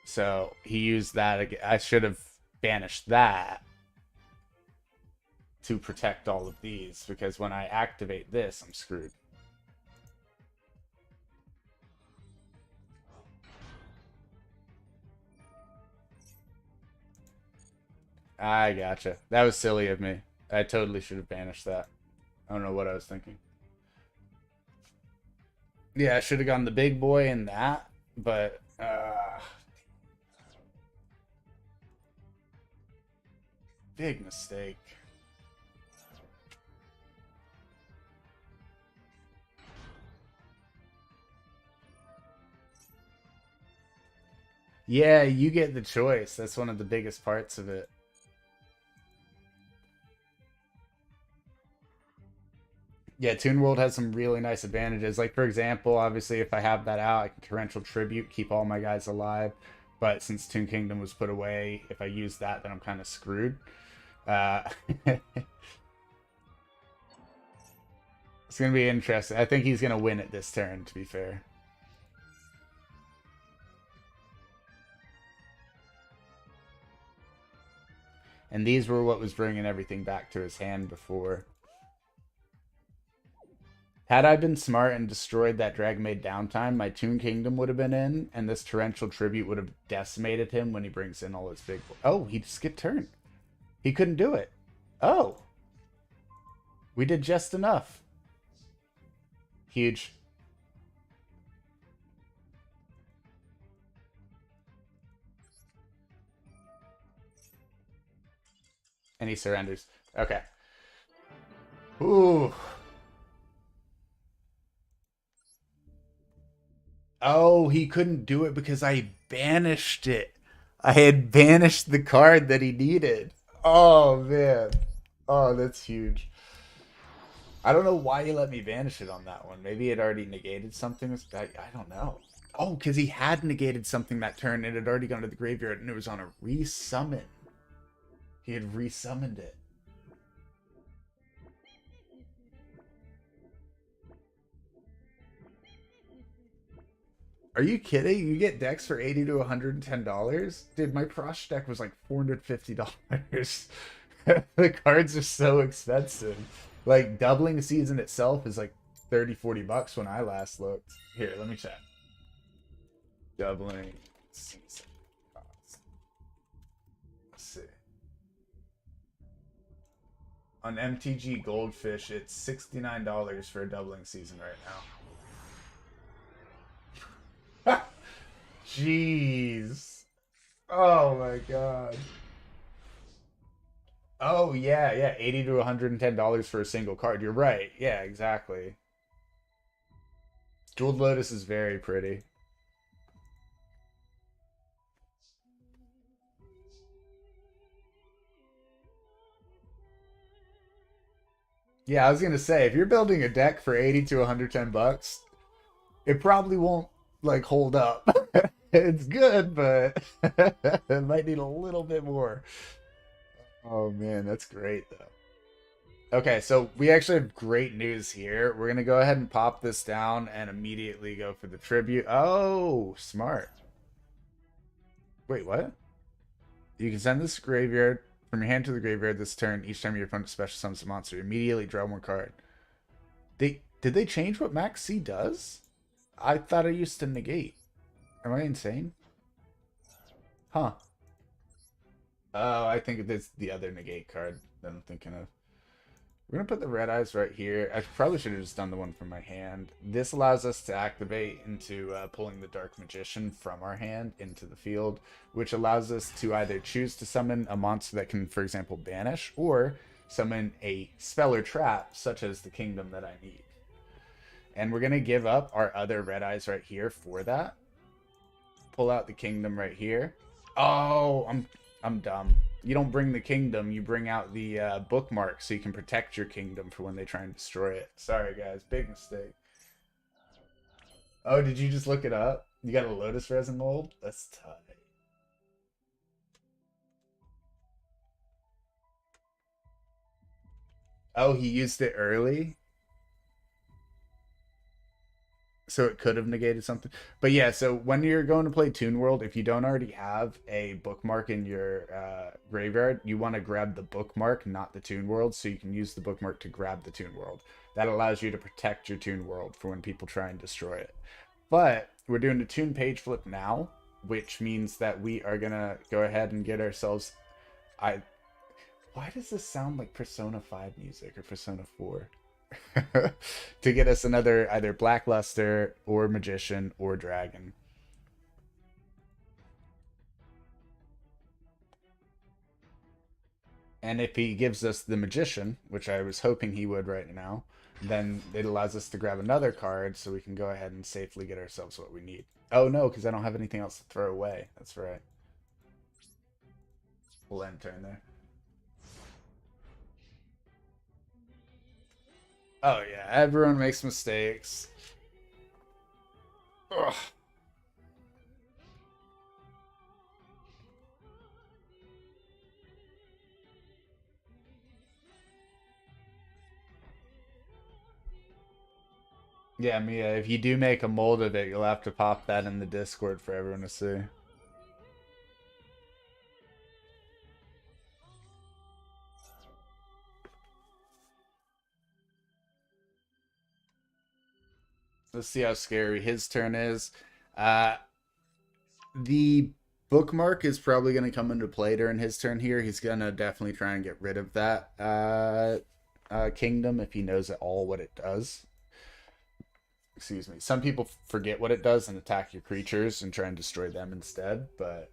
So he used that again. I should have banished that to protect all of these, because when I activate this, I'm screwed. I gotcha. That was silly of me. I totally should have banished that. I don't know what I was thinking. Yeah, I should have gone the big boy in that, but big mistake. Yeah, you get the choice. That's one of the biggest parts of it. Yeah, Toon World has some really nice advantages. Like, for example, obviously, if I have that out, I can Torrential Tribute, keep all my guys alive. But since Toon Kingdom was put away, if I use that, then I'm kind of screwed. Uh, it's going to be interesting. I think he's going to win it this turn, to be fair. And these were what was bringing everything back to his hand before. Had I been smart and destroyed that Dragmaid downtime, my Toon Kingdom would have been in, and this Torrential Tribute would have decimated him when he brings in all his big... Oh, he skipped turn. He couldn't do it. Oh. We did just enough. Huge. And he surrenders. Okay. Ooh. Oh, he couldn't do it because I banished it. I had banished the card that he needed. Oh, man. Oh, that's huge. I don't know why he let me banish it on that one. Maybe it already negated something. I don't know. Oh, because he had negated something that turn. It had already gone to the graveyard, and it was on a resummon. He had resummoned it. Are you kidding? You get decks for $80 to $110? Dude, my Prosh deck was like $450. The cards are so expensive. Like, doubling season itself is like 30-40 bucks when I last looked. Here, let me check. Doubling season cost. Let's see. On MTG Goldfish, it's $69 for a doubling season right now. Jeez. Oh my god. Oh yeah, yeah, $80 to $110 for a single card. You're right. Yeah, exactly. Jeweled Lotus is very pretty. Yeah, I was gonna say, if you're building a deck for 80 to 110 bucks, it probably won't like hold up. It's good, but it might need a little bit more. Oh man, that's great though. Okay, so we actually have great news here. We're gonna go ahead and pop this down and immediately go for the tribute. Oh, smart. Wait, what? You can send this graveyard from your hand to the graveyard this turn. Each time your opponent special summons a monster, immediately draw one card. Did they change what Max C does? I thought it used to negate. Am I insane? Huh. Oh, I think it's the other negate card that I'm thinking of. We're gonna put the red eyes right here. I probably should have just done the one from my hand. This allows us to activate into pulling the Dark Magician from our hand into the field, which allows us to either choose to summon a monster that can, for example, banish, or summon a spell or trap, such as the Kingdom that I need. And we're gonna give up our other red eyes right here for that. Pull out the Kingdom right here. Oh, I'm dumb. You don't bring the Kingdom, you bring out the bookmark so you can protect your Kingdom for when they try and destroy it. Sorry, guys. Big mistake. Oh, did you just look it up? You got a Lotus Resin mold? That's tight. Oh, he used it early? So it could have negated something. But yeah, so when you're going to play Toon World, if you don't already have a bookmark in your graveyard, you want to grab the bookmark, not the Toon World, so you can use the bookmark to grab the Toon World. That allows you to protect your Toon World for when people try and destroy it. But we're doing a Toon page flip now, which means that we are gonna go ahead and get ourselves. I. Why does this sound like Persona 5 music or Persona 4? To get us another either Blackluster or Magician or Dragon. And if he gives us the Magician, which I was hoping he would right now, then it allows us to grab another card so we can go ahead and safely get ourselves what we need. Oh no, because I don't have anything else to throw away. That's right. We'll end turn there. Oh yeah, everyone makes mistakes. Ugh. Yeah, Mia, if you do make a mold of it, you'll have to pop that in the Discord for everyone to see. Let's see how scary his turn is. Uh, the bookmark is probably going to come into play during his turn here. He's going to definitely try and get rid of that kingdom if he knows at all what it does. Excuse me. Some people forget what it does and attack your creatures and try and destroy them instead, but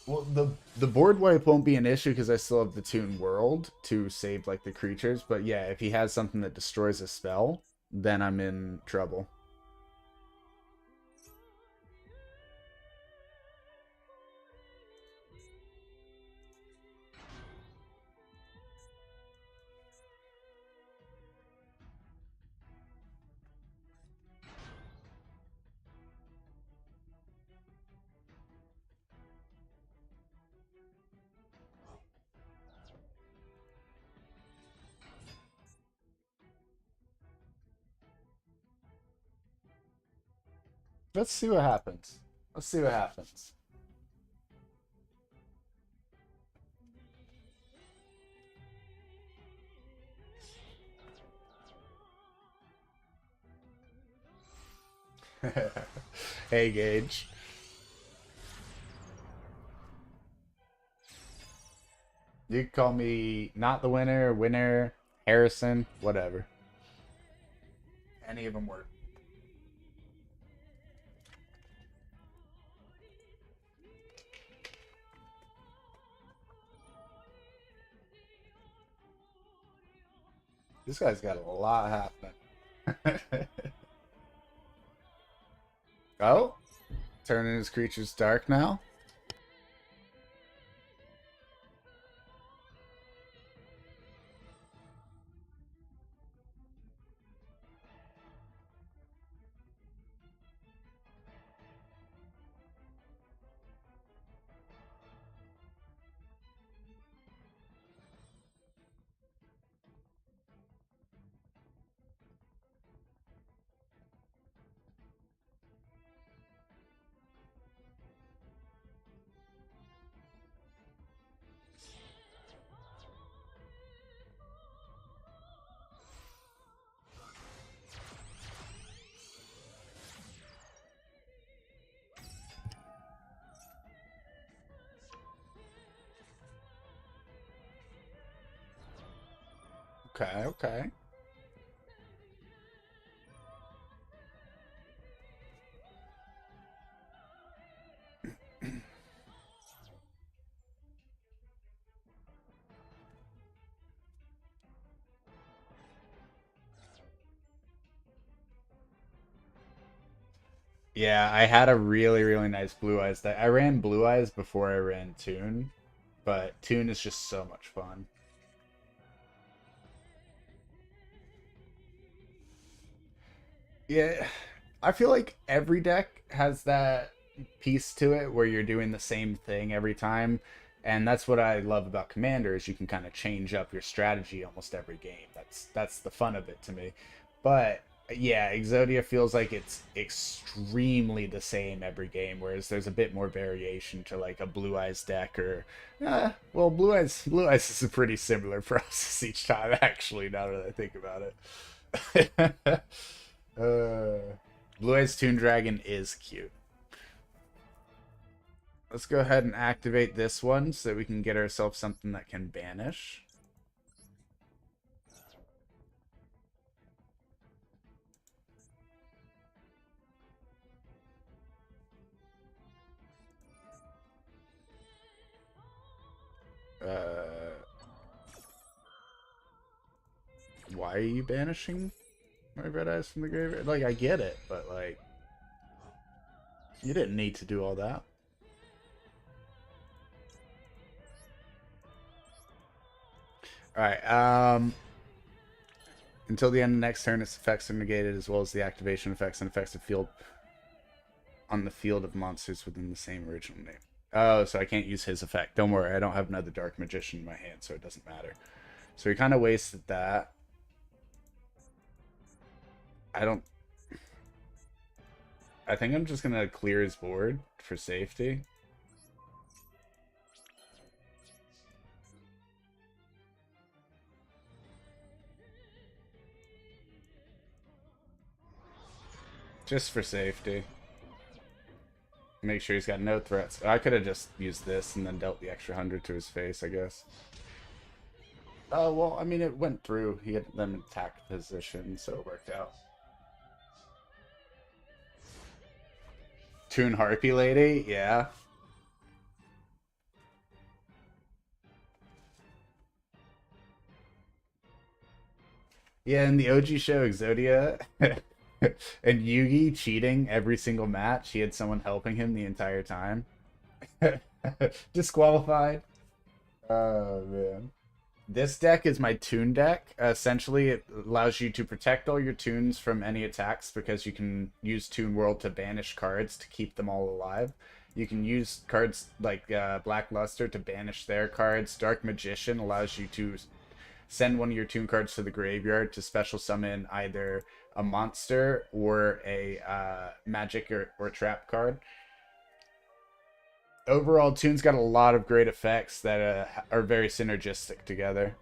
well, the board wipe won't be an issue because I still have the Toon World to save like the creatures. But yeah, if he has something that destroys a spell, then I'm in trouble. Let's see what happens. Let's see what happens. Hey, Gage. You can call me not the winner, Harrison, whatever. Any of them work. This guy's got a lot happening. Oh, turning his creatures dark now. Okay, okay. Yeah, I had a really, really nice Blue Eyes deck. I ran Blue Eyes before I ran Toon, but Toon is just so much fun. Yeah, I feel like every deck has that piece to it where you're doing the same thing every time. And that's what I love about Commander is you can kind of change up your strategy almost every game. That's the fun of it to me. But yeah, Exodia feels like it's extremely the same every game, whereas there's a bit more variation to like a Blue Eyes deck or well, Blue Eyes is a pretty similar process each time actually, now that I think about it. Blue Eyes Toon Dragon is cute. Let's go ahead and activate this one so that we can get ourselves something that can banish. Uh, why are you banishing my Red Eyes from the graveyard? Like, I get it, but like, you didn't need to do all that. Alright, until the end of next turn, its effects are negated, as well as the activation effects and effects of field on the field of monsters within the same original name. Oh, so I can't use his effect. Don't worry, I don't have another Dark Magician in my hand, so it doesn't matter. So we kind of wasted that. I don't... I think I'm just going to clear his board for safety. Just for safety. Make sure he's got no threats. I could have just used this and then dealt the extra 100 to his face, I guess. Oh, well, I mean, it went through. He had them attack position, so it worked out. Toon Harpy Lady? Yeah. Yeah, in the OG show, Exodia and Yugi cheating every single match. He had someone helping him the entire time. Disqualified. Oh, man. This deck is my Toon deck. Essentially, it allows you to protect all your Toons from any attacks because you can use Toon World to banish cards to keep them all alive. You can use cards like Black Luster to banish their cards. Dark Magician allows you to send one of your Toon cards to the graveyard to special summon either a monster or a magic or trap card. Overall, Toon's got a lot of great effects that are very synergistic together.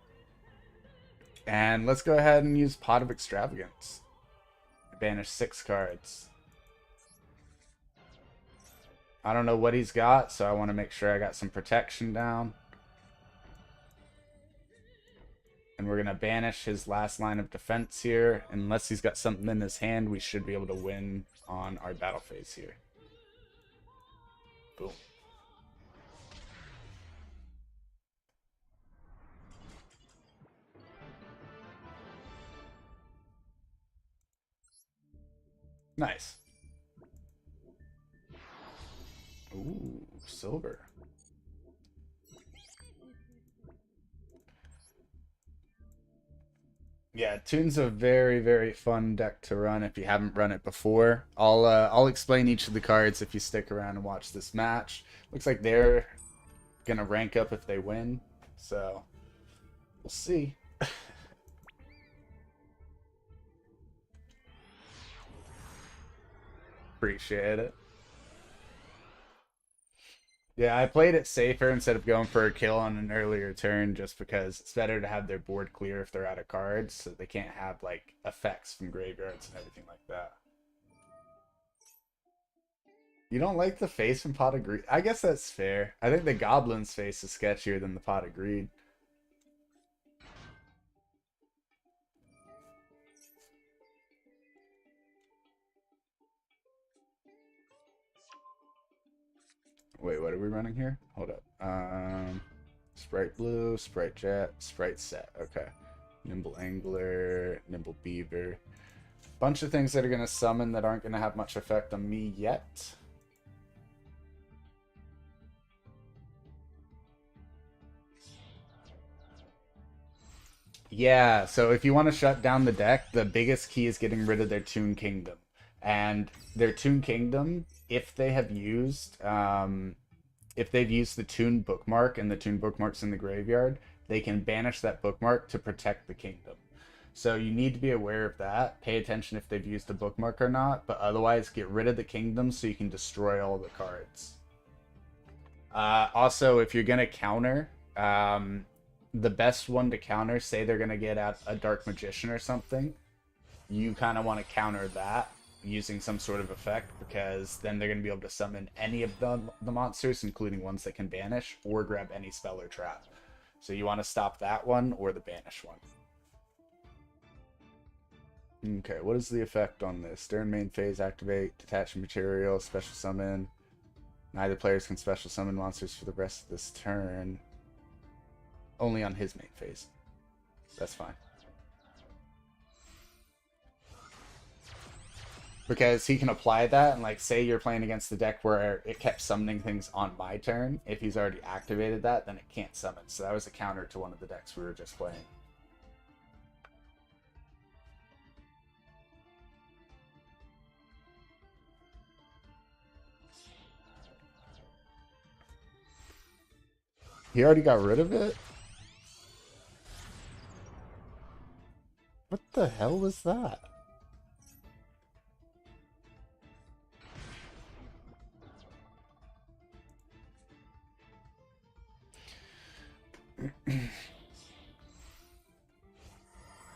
And let's go ahead and use Pot of Extravagance. Banish 6 cards. I don't know what he's got, so I want to make sure I got some protection down. And we're going to banish his last line of defense here. Unless he's got something in his hand, we should be able to win on our battle phase here. Boom. Nice. Ooh, silver. Yeah, Toon's a very, very fun deck to run if you haven't run it before. I'll explain each of the cards if you stick around and watch this match. Looks like they're gonna rank up if they win, so we'll see. Appreciate it. Yeah, I played it safer instead of going for a kill on an earlier turn just because it's better to have their board clear if they're out of cards so they can't have like effects from graveyards and everything like that. You don't like the face from Pot of Greed? I guess that's fair. I think the Goblin's face is sketchier than the Pot of Greed. Wait, what are we running here? Hold up. Sprite blue, sprite jet, sprite set. Okay. Nimble angler, nimble beaver. Bunch of things that are going to summon that aren't going to have much effect on me yet. Yeah, so if you want to shut down the deck, the biggest key is getting rid of their Toon Kingdom. And their Toon Kingdom, if they have used, if they've used the Toon bookmark and the Toon bookmark's in the graveyard, they can banish that bookmark to protect the kingdom. So you need to be aware of that. Pay attention if they've used a bookmark or not, but otherwise get rid of the kingdom so you can destroy all the cards. Also, if you're going to counter, the best one to counter, say they're going to get out a Dark Magician or something, you kind of want to counter that using some sort of effect, because then they're going to be able to summon any of the monsters, including ones that can banish, or grab any spell or trap. So you want to stop that one or the banish one. Okay, what is the effect on this? During main phase, activate, detach material, special summon. Neither players can special summon monsters for the rest of this turn. Only on his main phase. That's fine. Because he can apply that, and like say you're playing against the deck where it kept summoning things on my turn. If he's already activated that, then it can't summon. So that was a counter to one of the decks we were just playing. He already got rid of it? What the hell was that?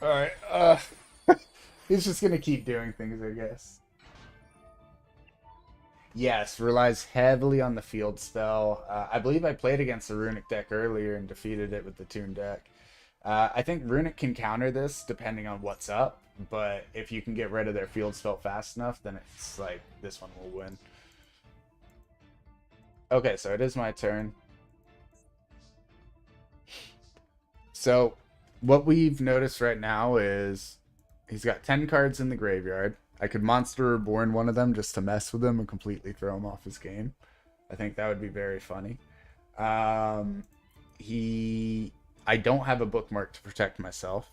Alright, he's just gonna keep doing things, I guess. Yes, relies heavily on the field spell. I believe I played against the Runic deck earlier and defeated it with the Toon deck. I think Runic can counter this depending on what's up, but if you can get rid of their field spell fast enough, then it's like this one will win. Okay, so it is my turn. So what we've noticed right now is he's got 10 cards in the graveyard. I could Monster Reborn one of them just to mess with him and completely throw him off his game. I think that would be very funny. I don't have a bookmark to protect myself.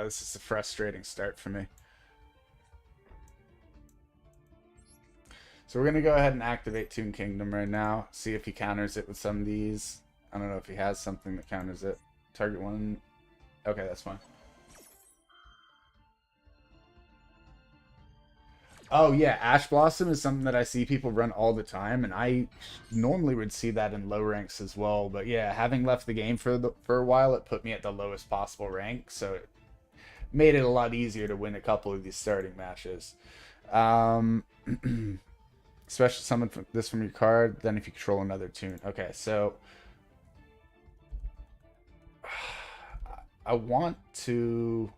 This is a frustrating start for me. So we're going to go ahead and activate Toon Kingdom right now. See if he counters it with some of these. I don't know if he has something that counters it. Target one. Okay, that's fine. Oh yeah, Ash Blossom is something that I see people run all the time, and I normally would see that in low ranks as well. But yeah, having left the game for a while, it put me at the lowest possible rank, so it made it a lot easier to win a couple of these starting matches. Special summon this from your card, then if you control another toon. Okay, so I want to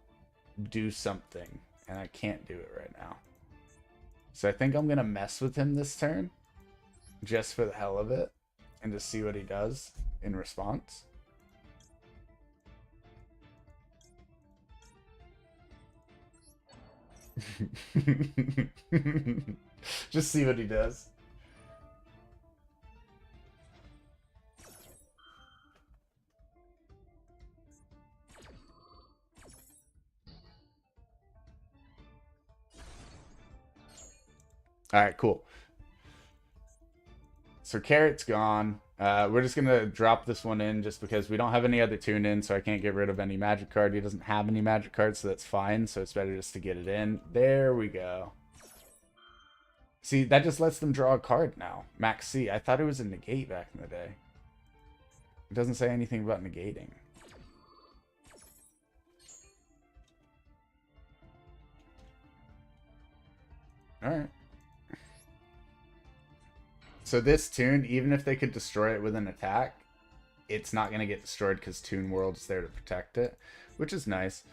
do something, and I can't do it right now. So I think I'm going to mess with him this turn, just for the hell of it, and to see what he does in response. Just see what he does. All right, cool. So Carrot's gone. We're just going to drop this one in just because we don't have any other tune in, so I can't get rid of any magic card. He doesn't have any magic cards, so that's fine. So it's better just to get it in. There we go. See, that just lets them draw a card now. Max C. I thought it was a negate back in the day. It doesn't say anything about negating. Alright. So this tune, even if they could destroy it with an attack, it's not going to get destroyed because Toon World is there to protect it, which is nice.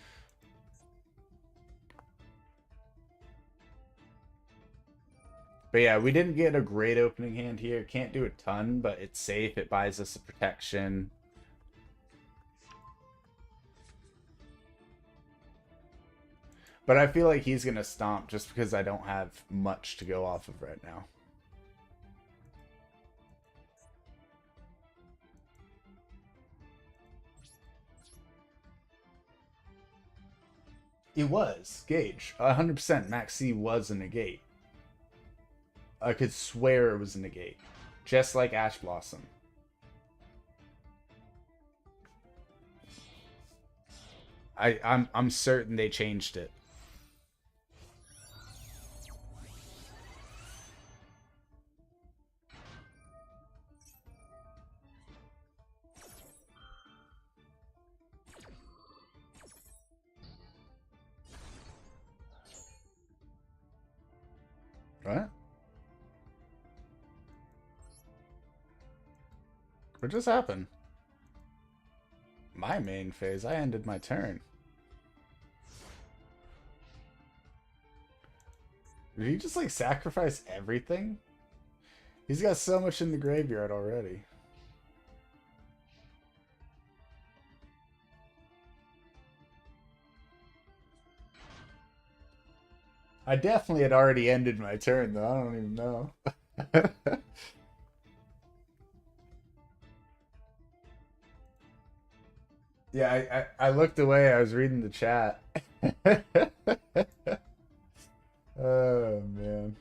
But yeah, we didn't get a great opening hand here. Can't do a ton, but it's safe. It buys us a protection. But I feel like he's going to stomp just because I don't have much to go off of right now. It was. Gauge. 100% Max C was a negate. I could swear it was a negate. Just like Ash Blossom. I'm certain they changed it. What? What just happened? My main phase. I ended my turn. Did he just like sacrifice everything? He's got so much in the graveyard already. I definitely had already ended my turn though. I don't even know. Yeah, I looked away. I was reading the chat. Oh, man.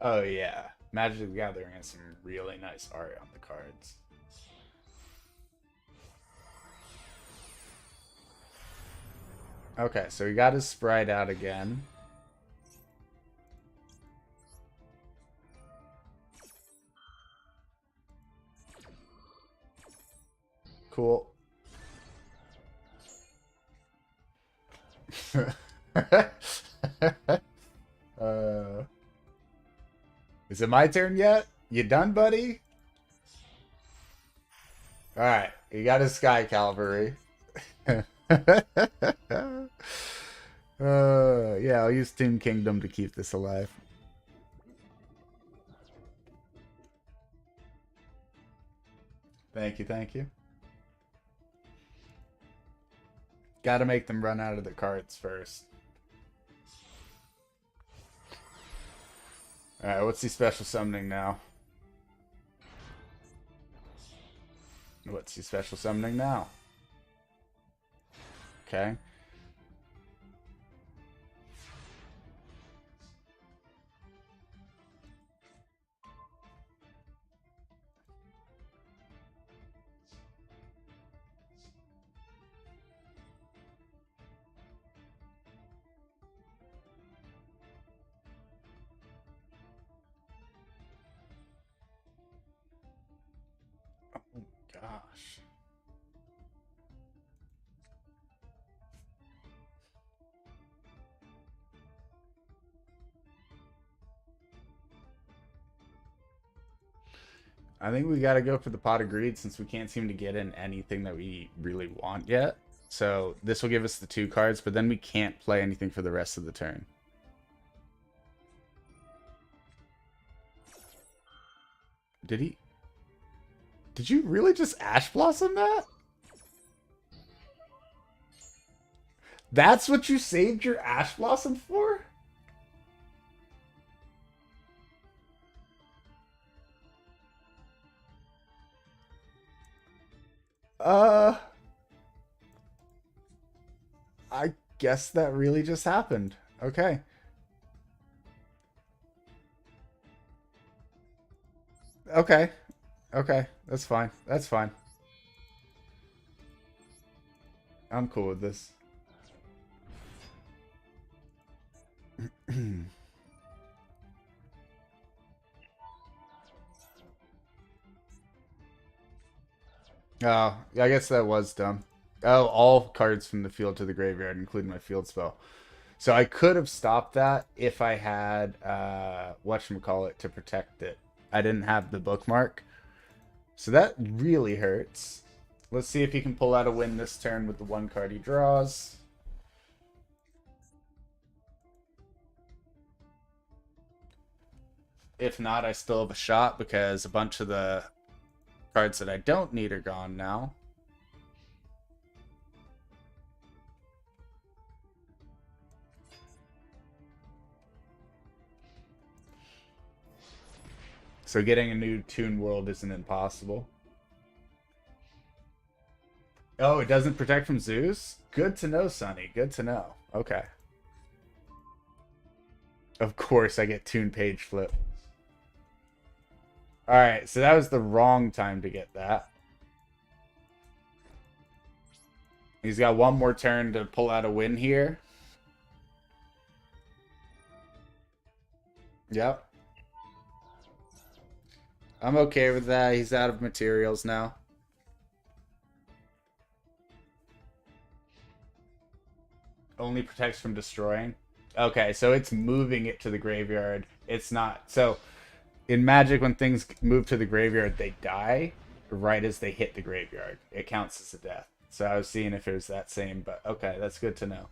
Oh, yeah. Magic the Gathering has some really nice art on the cards. Okay, so he got his sprite out again. Cool. uh, is it my turn yet? You done, buddy? Alright, he got his Sky Cavalry. Yeah, I'll use Toon Kingdom to keep this alive. Thank you, thank you. Gotta make them run out of the cards first. Alright, what's he special summoning now? What's he special summoning now? Okay. Oh gosh. I think we gotta go for the Pot of Greed since we can't seem to get in anything that we really want yet. So this will give us the 2 cards, but then we can't play anything for the rest of the turn. Did he? Did you really just Ash Blossom that? That's what you saved your Ash Blossom for? Uh... I guess that really just happened. Okay. Okay. Okay. That's fine. That's fine. I'm cool with this. Oh, yeah, I guess that was dumb. Oh, all cards from the field to the graveyard, including my field spell. So I could have stopped that if I had whatchamacallit to protect it. I didn't have the bookmark. So that really hurts. Let's see if he can pull out a win this turn with the one card he draws. If not, I still have a shot because a bunch of the cards that I don't need are gone now. So getting a new Toon World isn't impossible. Oh, it doesn't protect from Zeus? Good to know, Sonny. Good to know. Okay. Of course, I get Toon Page Flip. Alright, so that was the wrong time to get that. He's got one more turn to pull out a win here. Yep. I'm okay with that. He's out of materials now. Only protects from destroying. Okay, so it's moving it to the graveyard. It's not. So in Magic, when things move to the graveyard, they die right as they hit the graveyard. It counts as a death. So I was seeing if it was that same, but okay, that's good to know.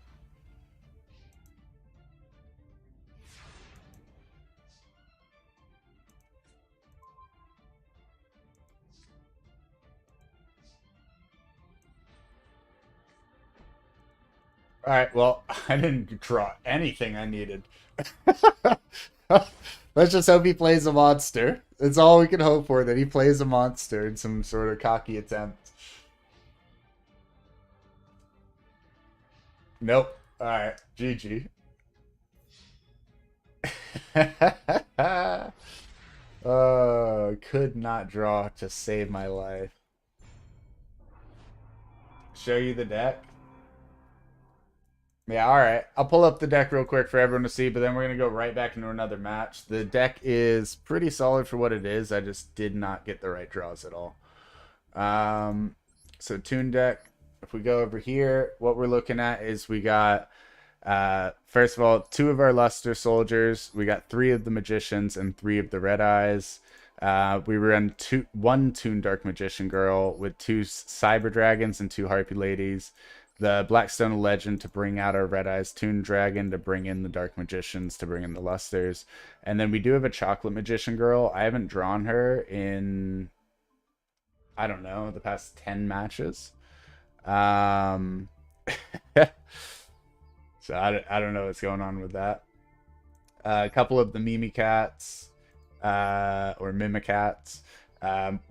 All right, well, I didn't draw anything I needed. Let's just hope he plays a monster. It's all we can hope for, that he plays a monster in some sort of cocky attempt. Nope. All right, GG. Could not draw to save my life. Show you the deck? Yeah, all right. I'll pull up the deck real quick for everyone to see, but then we're going to go right back into another match. The deck is pretty solid for what it is. I just did not get the right draws at all. So Toon deck, if we go over here, what we're looking at is we got, first of all, two of our Luster Soldiers. We got three of the Magicians and three of the Red Eyes. We run one Toon Dark Magician Girl with two Cyber Dragons and two Harpy Ladies. The Blackstone Legend to bring out our Red Eyes Toon Dragon, to bring in the Dark Magicians, to bring in the Lusters. And then we do have a Chocolate Magician Girl. I haven't drawn her in, I don't know, the past 10 matches. Um, so I don't know what's going on with that. A couple of the Mimikats, or Mimikats.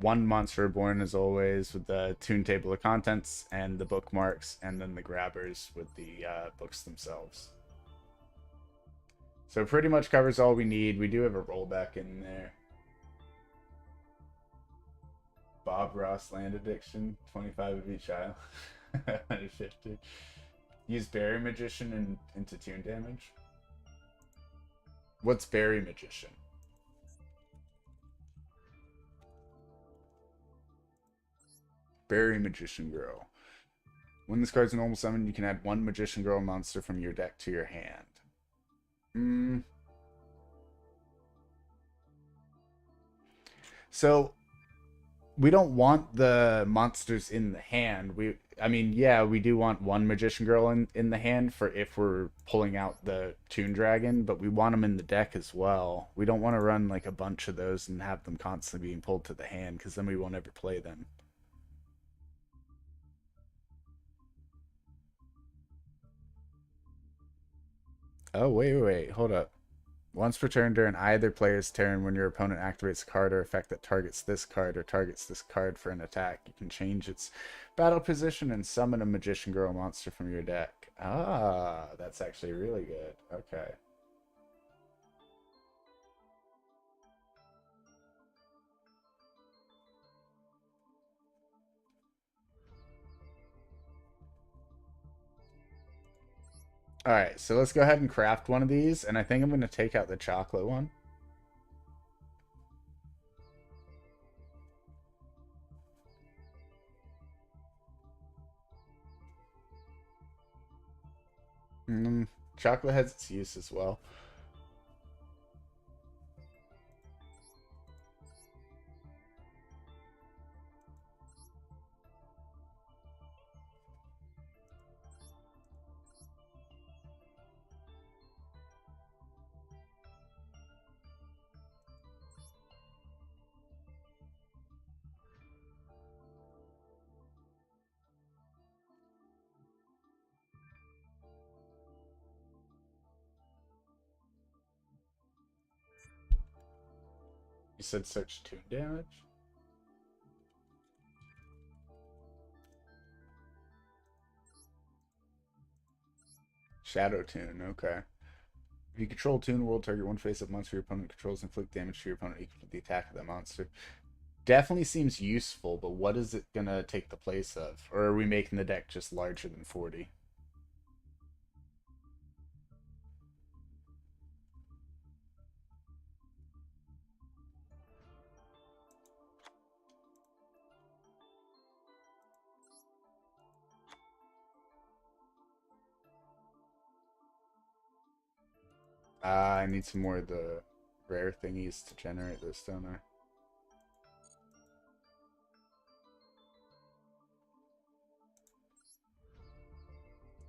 One Monster Reborn, as always, with the Toon Table of Contents and the bookmarks, and then the grabbers with the books themselves. So pretty much covers all we need. We do have a rollback in there. Bob Ross Land Addiction, 25 of each island. 150. Use Berry Magician into Toon damage. What's Berry Magician? Berry Magician Girl. When this card's a normal summon, you can add one Magician Girl monster from your deck to your hand. So we don't want the monsters in the hand. I mean, yeah, we do want one Magician Girl in the hand for if we're pulling out the Toon Dragon, but we want them in the deck as well. We don't want to run like a bunch of those and have them constantly being pulled to the hand, because then we won't ever play them. Oh, wait, hold up. Once per turn during either player's turn, when your opponent activates a card or effect that targets this card or targets this card for an attack, you can change its battle position and summon a Magician Girl monster from your deck. Ah, that's actually really good. Okay. All right, so let's go ahead and craft one of these, and I think I'm going to take out the chocolate one. Chocolate has its use as well. You said search tune damage? Shadow Tune, okay. If you control Toon World, target one face-up monster your opponent controls, inflict damage to your opponent equal to the attack of that monster. Definitely seems useful, but what is it gonna take the place of? Or are we making the deck just larger than 40? I need some more of the rare thingies to generate this, don't I?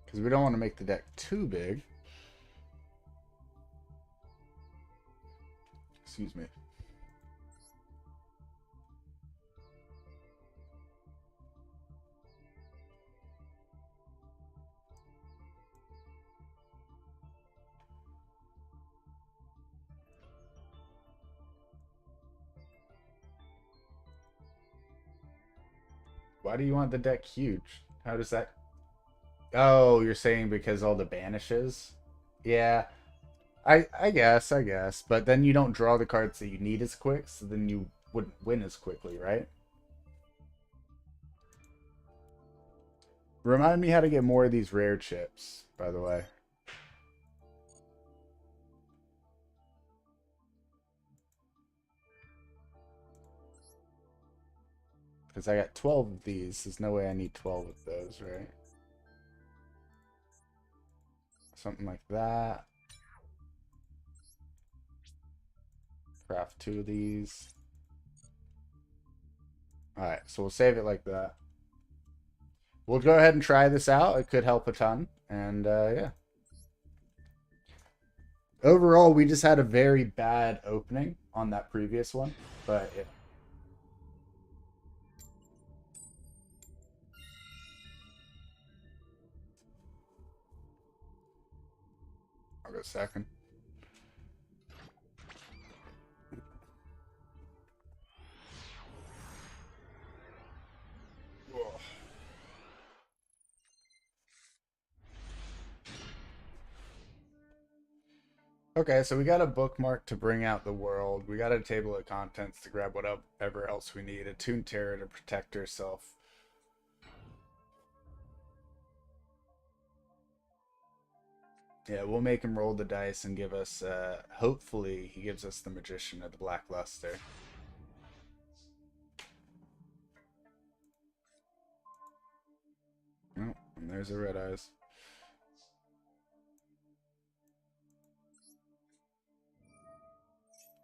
Because we don't want to make the deck too big. Excuse me. Why do you want the deck huge? How does that... Oh, you're saying because all the banishes? Yeah, I guess. But then you don't draw the cards that you need as quick, so then you wouldn't win as quickly, right? Remind me how to get more of these rare chips, by the way. Because I got 12 of these. There's no way I need 12 of those, right? Something like that. Craft 2 of these. Alright, so we'll save it like that. We'll go ahead and try this out. It could help a ton. And yeah. Overall, we just had a very bad opening on that previous one. But yeah. I'll go second. Okay, so we got a bookmark to bring out the world. We got a table of contents to grab whatever else we need. A Toon Terror to protect herself. Yeah, we'll make him roll the dice and give us, hopefully, he gives us the Magician of the Black Luster. Oh, and there's a Red Eyes.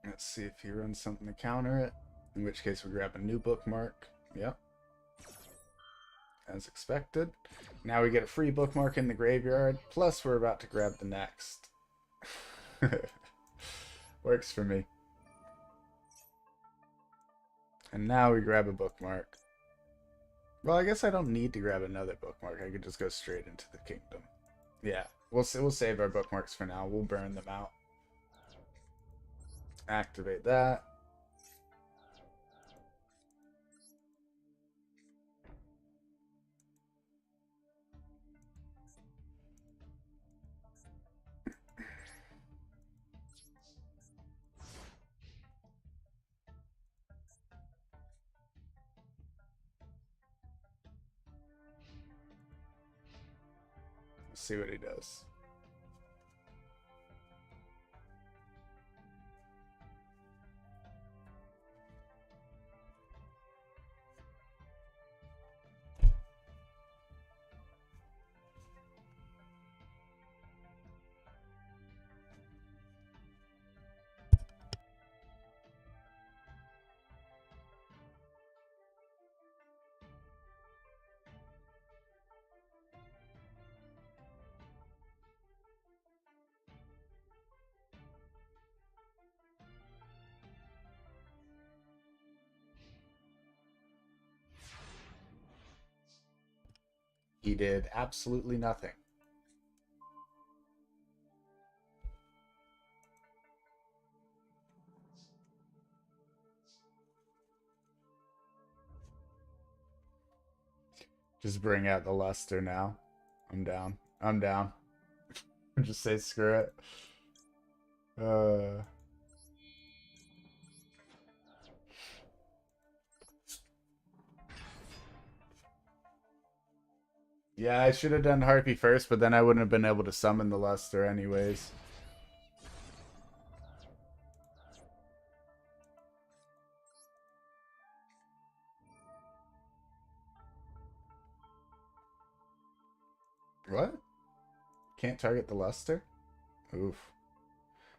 Let's see if he runs something to counter it. In which case we grab a new bookmark. Yep. As expected. Now we get a free bookmark in the graveyard. Plus we're about to grab the next. Works for me. And now we grab a bookmark. Well, I guess I don't need to grab another bookmark. I could just go straight into the kingdom. Yeah, we'll save our bookmarks for now. We'll burn them out. Activate that. Let's see what he does. He did absolutely nothing. Just bring out the luster now. I'm down. I'm down. Just say screw it. Yeah, I should have done Harpy first, but then I wouldn't have been able to summon the luster anyways. What? Can't target the luster? Oof.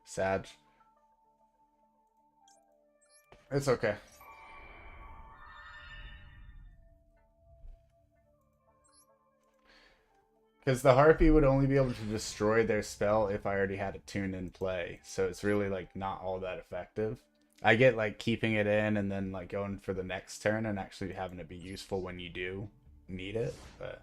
Sad. It's okay. Because the Harpy would only be able to destroy their spell if I already had a tune in play. So it's really like not all that effective. I get like keeping it in and then like going for the next turn and actually having it be useful when you do need it. But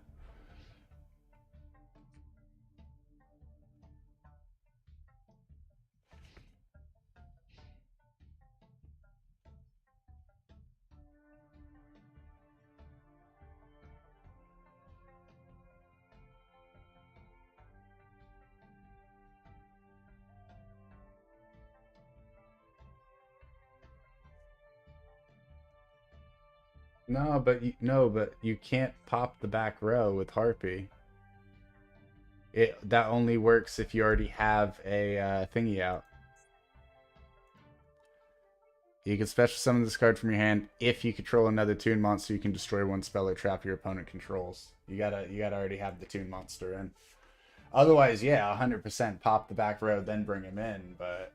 no, but you can't pop the back row with Harpy. That only works if you already have a thingy out. You can special summon this card from your hand if you control another toon monster. You can destroy one spell or trap your opponent controls. You gotta already have the toon monster in. Otherwise, yeah, 100% pop the back row, then bring him in. But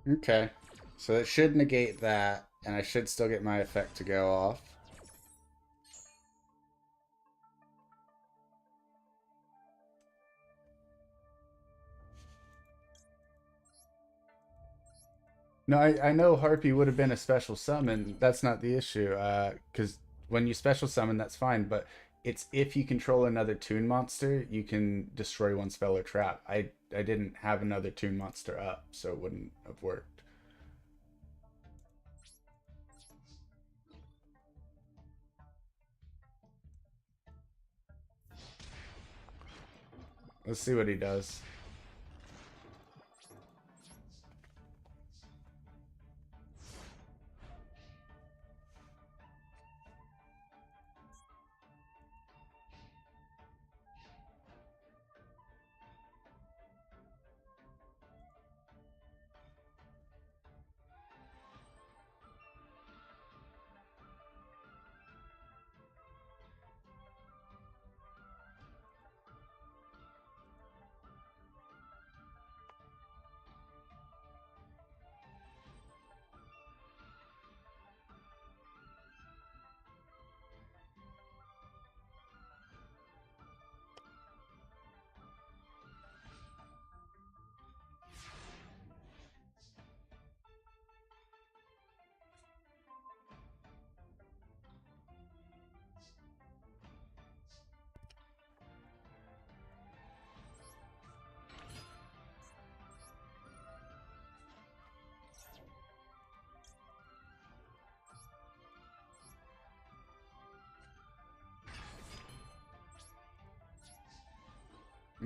okay, so it should negate that, and I should still get my effect to go off. No, I know Harpy would have been a special summon. That's not the issue. Because when you special summon, that's fine. But it's if you control another toon monster, you can destroy one spell or trap. I didn't have another toon monster up, so it wouldn't have worked. Let's see what he does.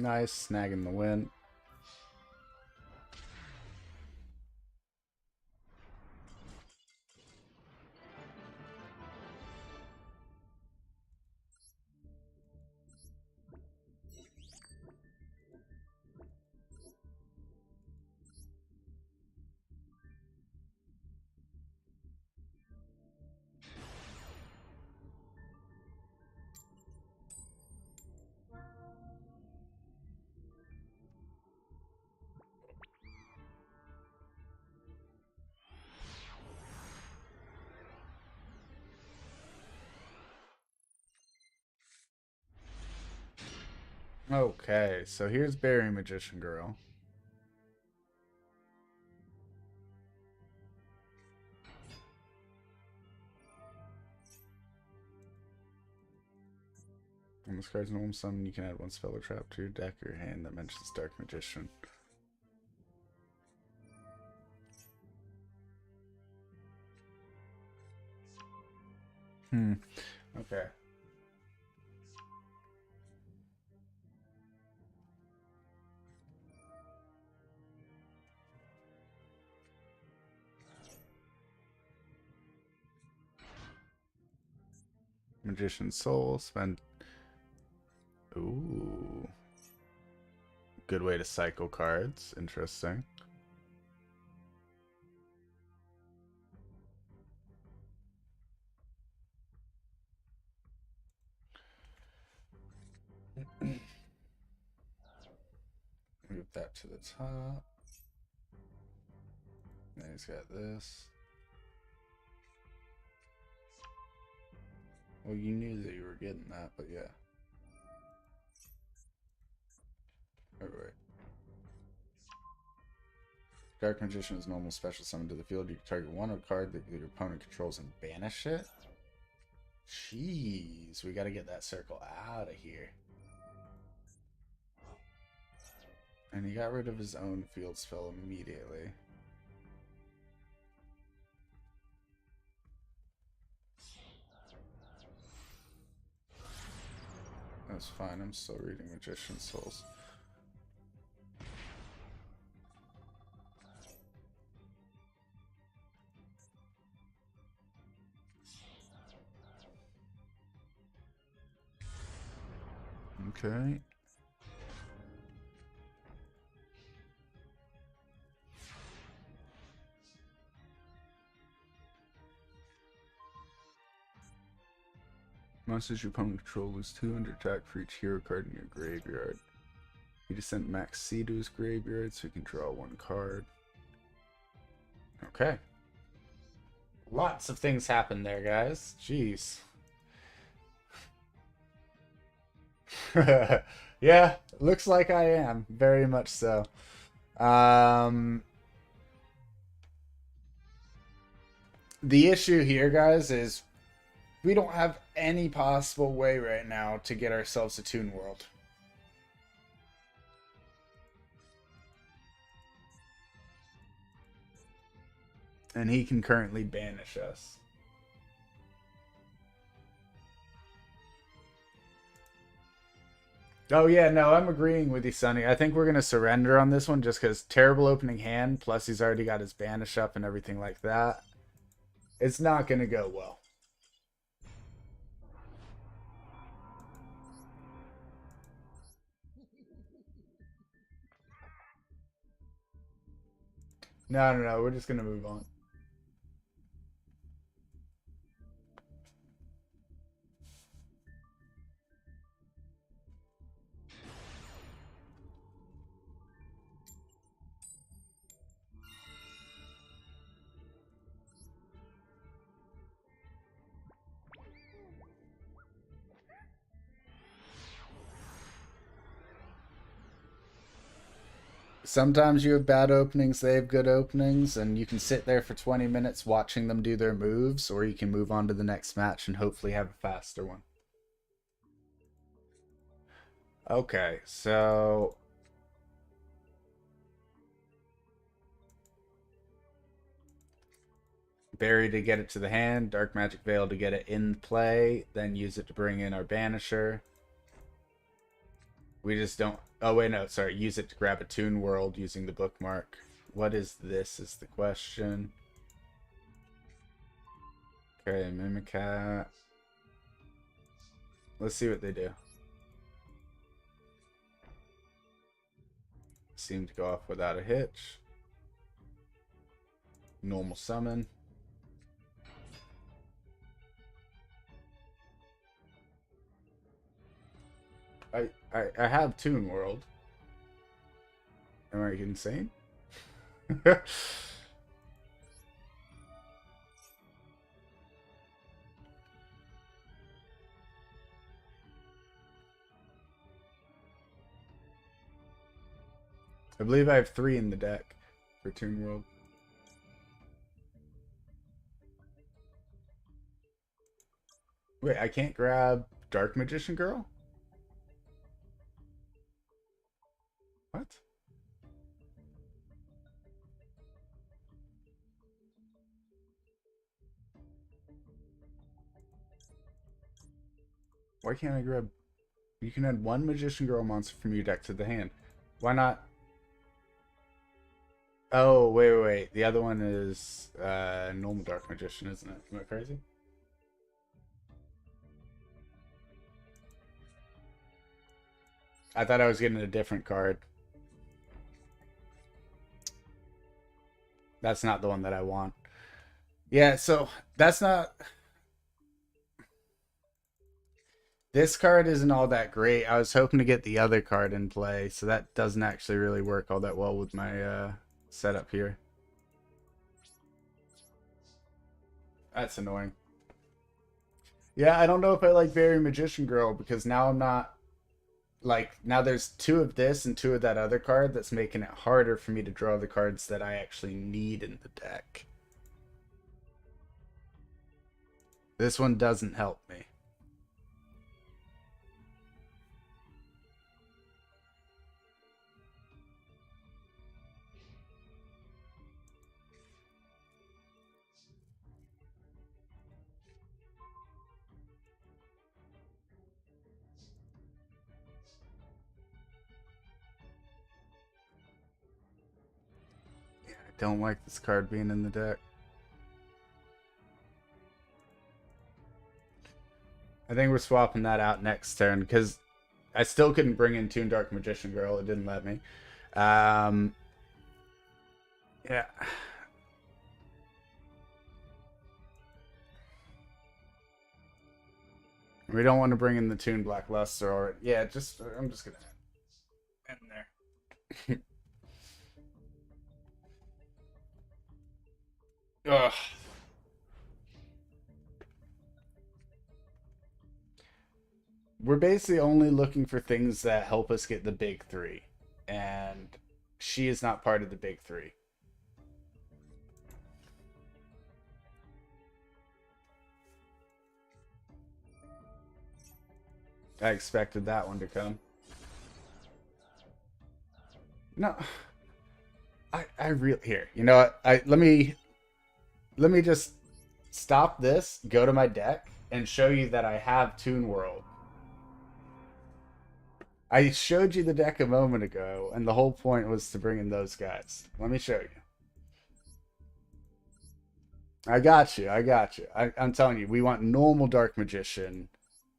Nice, snagging the win. Okay, so here's Berry Magician Girl. On this card's normal summon, you can add one spell or trap to your deck or your hand that mentions Dark Magician. Okay. Magician's Soul, spend... Ooh. Good way to cycle cards. Interesting. Move that to the top. Then he's got this. Well, you knew that you were getting that, but yeah. Alright. Dark Magician is normal special summon to the field. You can target one card that your opponent controls and banish it. Jeez, we gotta get that circle out of here. And he got rid of his own field spell immediately. That's fine, I'm still reading Magician's Souls. Okay. Monsters your opponent control lose 200 attack for each hero card in your graveyard. He just sent Max C to his graveyard so he can draw one card. Okay. Lots of things happen there, guys. Jeez. Yeah, looks like I am. Very much so. The issue here, guys, is we don't have any possible way right now to get ourselves a Toon World. And he can currently banish us. Oh, yeah, no, I'm agreeing with you, Sonny. I think we're going to surrender on this one just because terrible opening hand, plus he's already got his banish up and everything like that. It's not going to go well. No, we're just going to move on. Sometimes you have bad openings, they have good openings, and you can sit there for 20 minutes watching them do their moves, or you can move on to the next match and hopefully have a faster one. Okay, so... Berry to get it to the hand, Dark Magic Veil to get it in play, then use it to bring in our Banisher. We just don't. Oh wait, no, sorry. Use it to grab a Toon World using the bookmark. What is this? Is the question. Okay, Mimicat. Let's see what they do. Seem to go off without a hitch. Normal summon. I have Toon World. Am I insane? I believe I have 3 in the deck for Toon World. Wait, I can't grab Dark Magician Girl? What? Why can't I grab... You can add 1 Magician Girl monster from your deck to the hand. Why not... Oh, wait. The other one is normal Dark Magician, isn't it? Am I crazy? I thought I was getting a different card. That's not the one that I want. Yeah, so that's not... This card isn't all that great. I was hoping to get the other card in play, so that doesn't actually really work all that well with my setup here. That's annoying. Yeah, I don't know if I like Berry Magician Girl because now I'm not... Like, now there's 2 of this and 2 of that other card that's making it harder for me to draw the cards that I actually need in the deck. This one doesn't help me. Don't like this card being in the deck. I think we're swapping that out next turn because I still couldn't bring in Toon Dark Magician Girl. It didn't let me. Yeah. We don't want to bring in the Toon Black Luster or... Yeah, I'm just going to end there. Ugh. We're basically only looking for things that help us get the big 3. And she is not part of the big 3. I expected that one to come. No. I really... Here, you know what? Let me just stop this, go to my deck, and show you that I have Toon World. I showed you the deck a moment ago, and the whole point was to bring in those guys. Let me show you. I got you. I'm telling you, we want normal Dark Magician,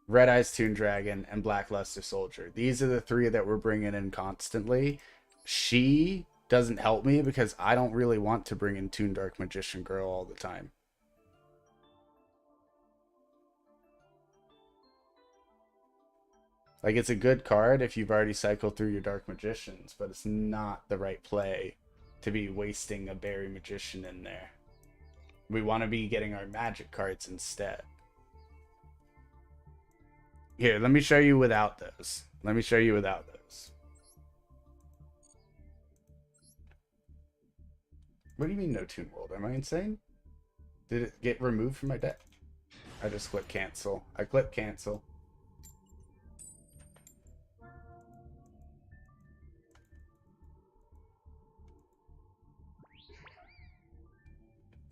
Red Eyes Toon Dragon, and Black Luster Soldier. These are the 3 that we're bringing in constantly. She doesn't help me because I don't really want to bring in Toon Dark Magician Girl all the time. Like, it's a good card if you've already cycled through your Dark Magicians, but it's not the right play to be wasting a Berry Magician in there. We want to be getting our magic cards instead. Here, let me show you without those. What do you mean no Toon World? Am I insane? Did it get removed from my deck? I just click cancel. I click cancel.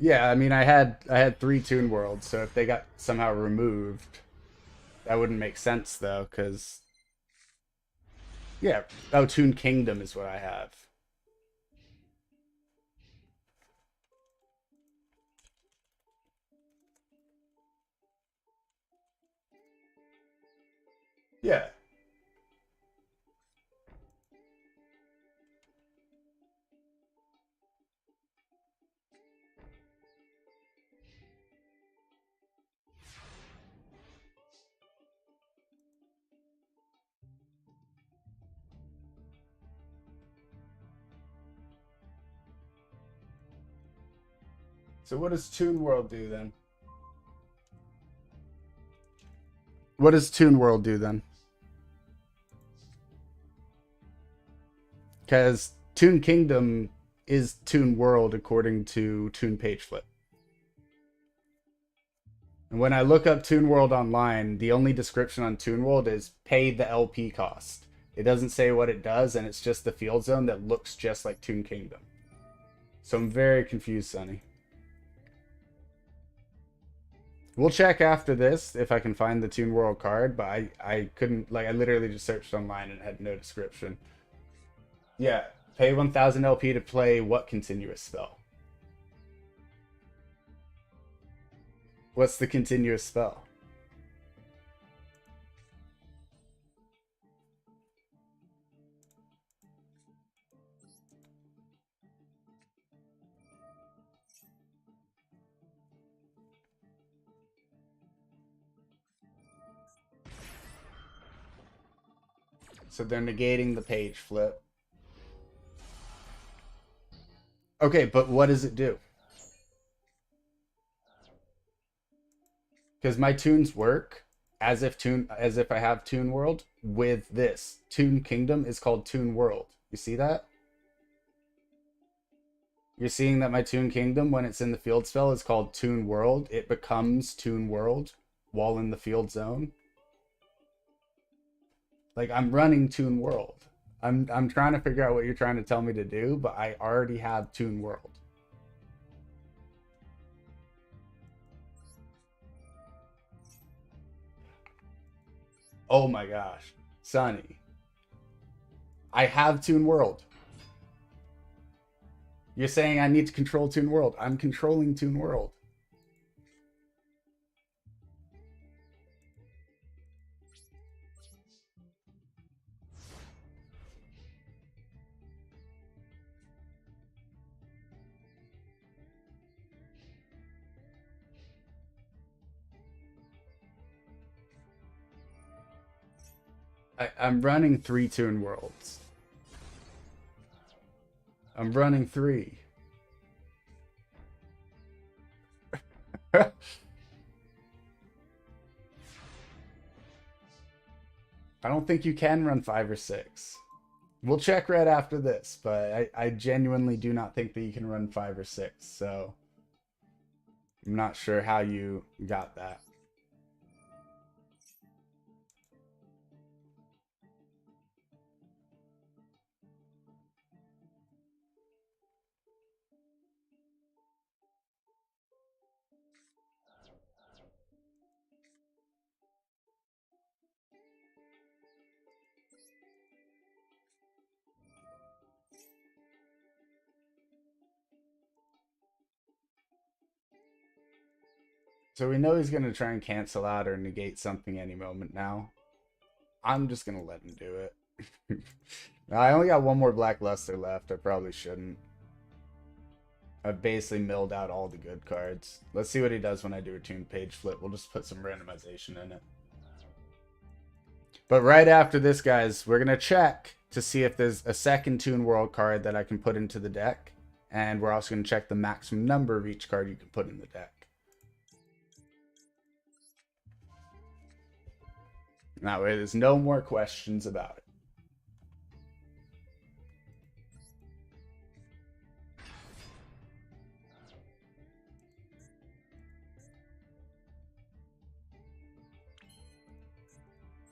Yeah, I mean, I had 3 Toon Worlds, so if they got somehow removed, that wouldn't make sense though, because Yeah. Oh, Toon Kingdom is what I have. Yeah. So what does Toon World do then? What does Toon World do then? Because Toon Kingdom is Toon World according to Toon Page Flip. And when I look up Toon World online, the only description on Toon World is pay the LP cost. It doesn't say what it does, and it's just the field zone that looks just like Toon Kingdom. So I'm very confused, Sonny. We'll check after this if I can find the Toon World card, but I couldn't, like, I literally just searched online and had no description. Yeah, pay 1000 LP to play what continuous spell? What's the continuous spell? So they're negating the page flip. Okay, but what does it do? Because my tunes work as if I have Toon World with this. Toon Kingdom is called Toon World. You see that? You're seeing that my Toon Kingdom, when it's in the field spell, is called Toon World. It becomes Toon World while in the field zone. Like I'm running Toon World. I'm trying to figure out what you're trying to tell me to do, but I already have Toon World. Oh my gosh, Sonny, I have Toon World. You're saying I need to control Toon World. I'm controlling Toon World. I'm running 3 Toon Worlds. I'm running 3. I don't think you can run 5 or 6. We'll check right after this, but I genuinely do not think that you can run 5 or 6. So I'm not sure how you got that. So we know he's going to try and cancel out or negate something any moment now. I'm just going to let him do it. I only got one more Black Luster left. I probably shouldn't. I've basically milled out all the good cards. Let's see what he does when I do a Toon Page Flip. We'll just put some randomization in it. But right after this, guys, we're going to check to see if there's a second Toon World card that I can put into the deck. And we're also going to check the maximum number of each card you can put in the deck. That way there's no more questions about it.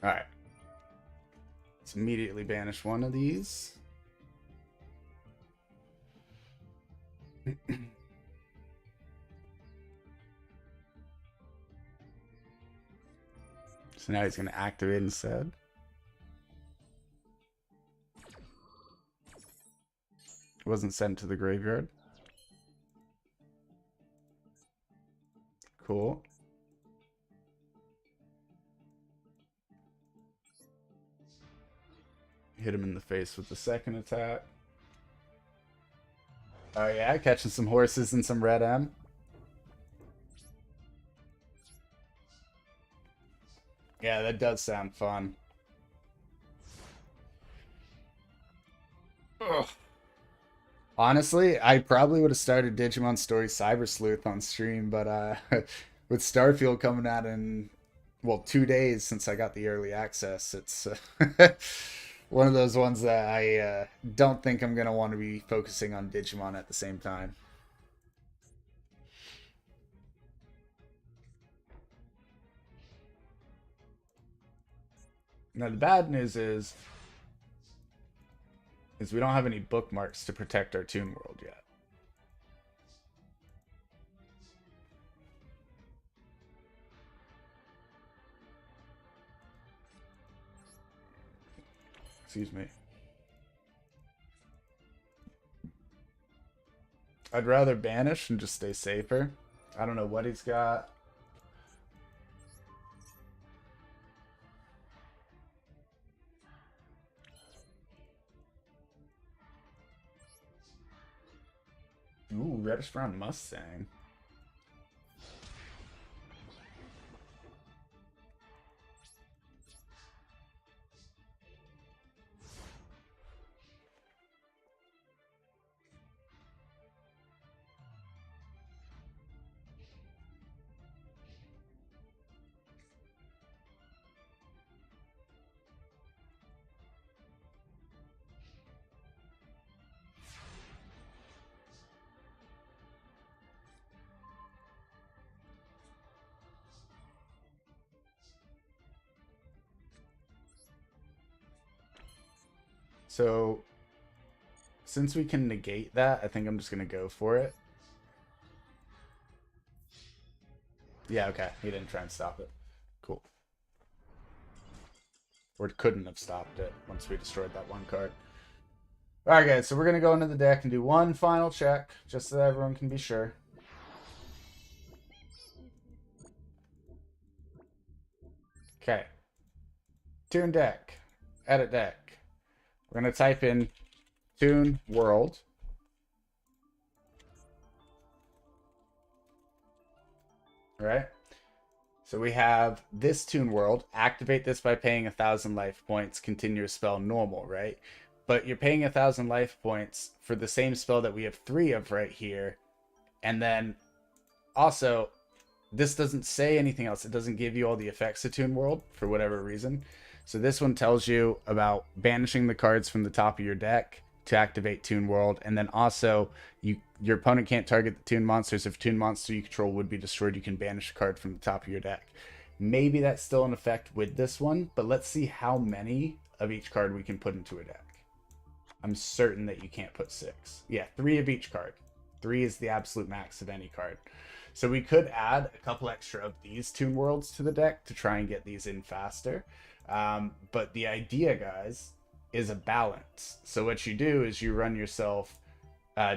All right. Let's immediately banish one of these. So now he's going to activate instead. It wasn't sent to the graveyard. Cool. Hit him in the face with the second attack. Oh yeah, catching some horses and some red M. Yeah, that does sound fun. Ugh. Honestly, I probably would have started Digimon Story Cyber Sleuth on stream, but with Starfield coming out in, well, 2 days since I got the early access, it's one of those ones that I don't think I'm going to want to be focusing on Digimon at the same time. Now, the bad news is we don't have any bookmarks to protect our Toon World yet. Excuse me. I'd rather banish and just stay safer. I don't know what he's got. Ooh, reddish brown Mustang. So, since we can negate that, I think I'm just going to go for it. Yeah, okay. He didn't try and stop it. Cool. Or couldn't have stopped it once we destroyed that one card. Alright, guys. So we're going to go into the deck and do one final check, just so that everyone can be sure. Okay. Toon deck. Edit deck. We're going to type in Toon World. Right? So we have this Toon World. Activate this by paying 1,000 life points. Continue a spell normal, right? But you're paying 1,000 life points for the same spell that we have 3 of right here. And then also, this doesn't say anything else. It doesn't give you all the effects of Toon World for whatever reason. So this one tells you about banishing the cards from the top of your deck to activate Toon World, and then also your opponent can't target the Toon monsters. If Toon monster you control would be destroyed, you can banish a card from the top of your deck. Maybe that's still in effect with this one, but let's see how many of each card we can put into a deck. I'm certain that you can't put 6. Yeah, 3 of each card. 3 is the absolute max of any card. So we could add a couple extra of these Toon Worlds to the deck to try and get these in faster. But the idea, guys, is a balance. So what you do is you run yourself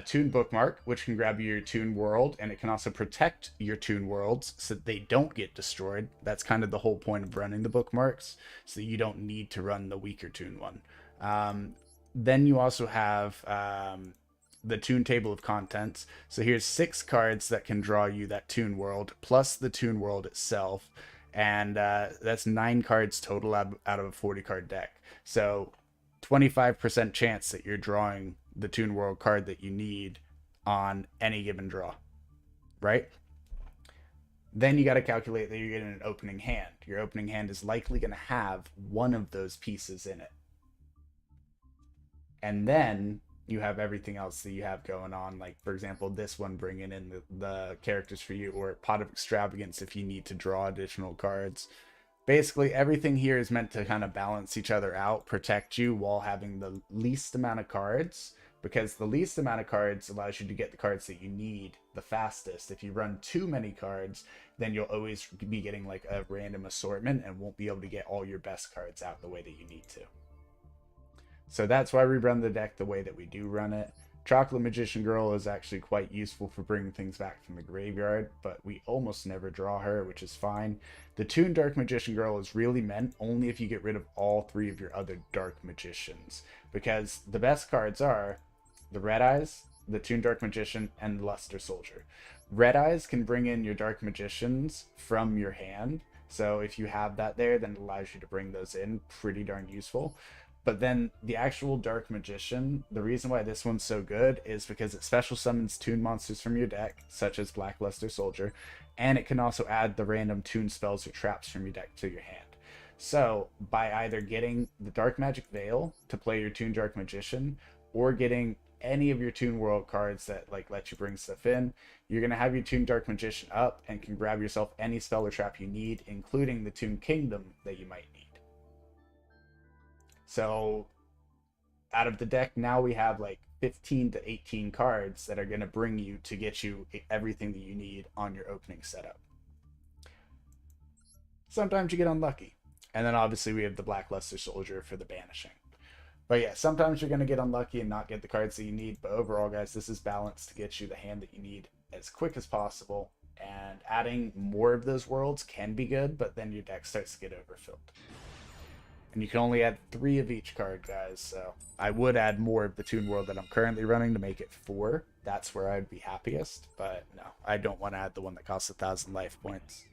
Toon Bookmark, which can grab you your Toon World, and it can also protect your Toon Worlds so that they don't get destroyed. That's kind of the whole point of running the bookmarks, so you don't need to run the weaker Toon one. Then you also have the Toon Table of Contents. So here's 6 cards that can draw you that Toon World, plus the Toon World itself. And that's 9 cards total out of a 40-card deck. So 25% chance that you're drawing the Toon World card that you need on any given draw, right? Then you got to calculate that you're getting an opening hand. Your opening hand is likely going to have one of those pieces in it. And then you have everything else that you have going on, like for example this one bringing in the characters for you, or Pot of Extravagance if you need to draw additional cards. Basically everything here is meant to kind of balance each other out, protect you while having the least amount of cards, because the least amount of cards allows you to get the cards that you need the fastest. If you run too many cards, then you'll always be getting like a random assortment and won't be able to get all your best cards out the way that you need to. So that's why we run the deck the way that we do run it. Chocolate Magician Girl is actually quite useful for bringing things back from the graveyard, but we almost never draw her, which is fine. The Toon Dark Magician Girl is really meant only if you get rid of all three of your other Dark Magicians, because the best cards are the Red Eyes, the Toon Dark Magician, and the Luster Soldier. Red Eyes can bring in your Dark Magicians from your hand, so if you have that there, then it allows you to bring those in. Pretty darn useful. But then the actual Dark Magician, the reason why this one's so good is because it special summons Toon monsters from your deck, such as Black Luster Soldier, and it can also add the random Toon spells or traps from your deck to your hand. So by either getting the Dark Magic Veil to play your Toon Dark Magician, or getting any of your Toon World cards that like let you bring stuff in, you're gonna have your Toon Dark Magician up and can grab yourself any spell or trap you need, including the Toon Kingdom that you might need. So out of the deck now we have like 15 to 18 cards that are going to bring you to get you everything that you need on your opening setup. Sometimes you get unlucky. And then obviously we have the Black Luster Soldier for the banishing. But yeah, sometimes you're going to get unlucky and not get the cards that you need. But overall, guys, this is balanced to get you the hand that you need as quick as possible. And adding more of those worlds can be good, but then your deck starts to get overfilled. And you can only add 3 of each card, guys. So I would add more of the Toon World that I'm currently running to make it 4. That's where I'd be happiest. But no, I don't want to add the one that costs 1,000 life points.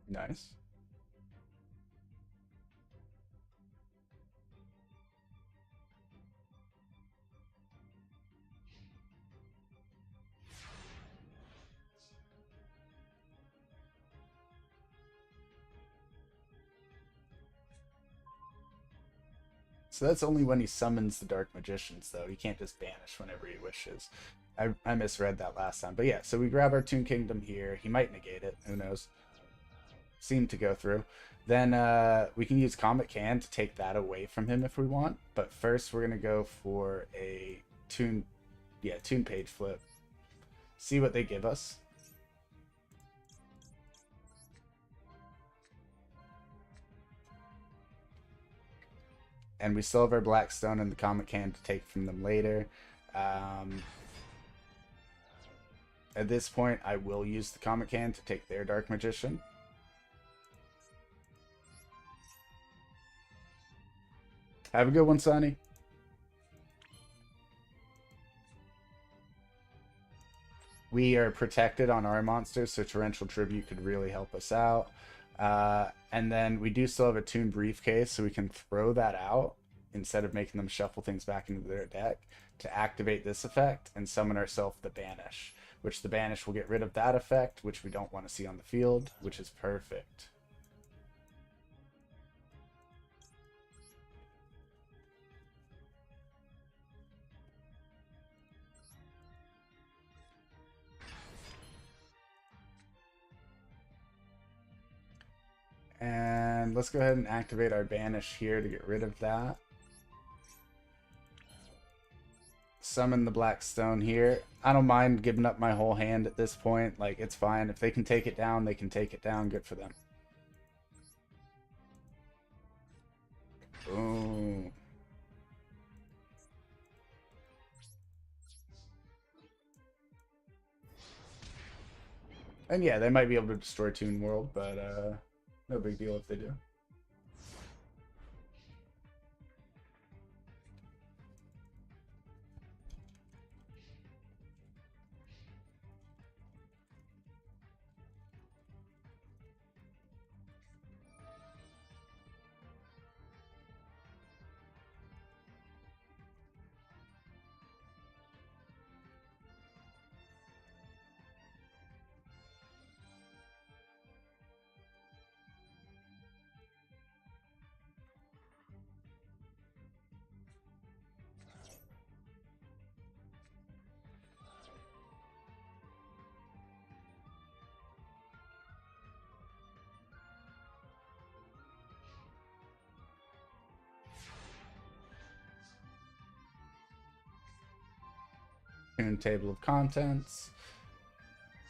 Nice. So that's only when he summons the Dark Magicians, though. He can't just banish whenever he wishes. I misread that last time. But yeah, so we grab our Toon Kingdom here. He might negate it. Who knows? Seemed to go through. Then we can use Comet Can to take that away from him if we want. But first, we're going to go for a Toon Page Flip. See what they give us. And we still have our Blackstone and the Comet Can to take from them later. At this point, I will use the Comet Can to take their Dark Magician. Have a good one, Sonny. We are protected on our monsters, so Torrential Tribute could really help us out. And then we do still have a Toon Briefcase, so we can throw that out instead of making them shuffle things back into their deck to activate this effect and summon ourselves the Banish, which the Banish will get rid of that effect, which we don't want to see on the field, which is perfect. And let's go ahead and activate our Banish here to get rid of that. Summon the Blackstone here. I don't mind giving up my whole hand at this point. Like, it's fine. If they can take it down, they can take it down. Good for them. Boom. And yeah, they might be able to destroy Toon World, but no big deal if they do. Toon table of contents.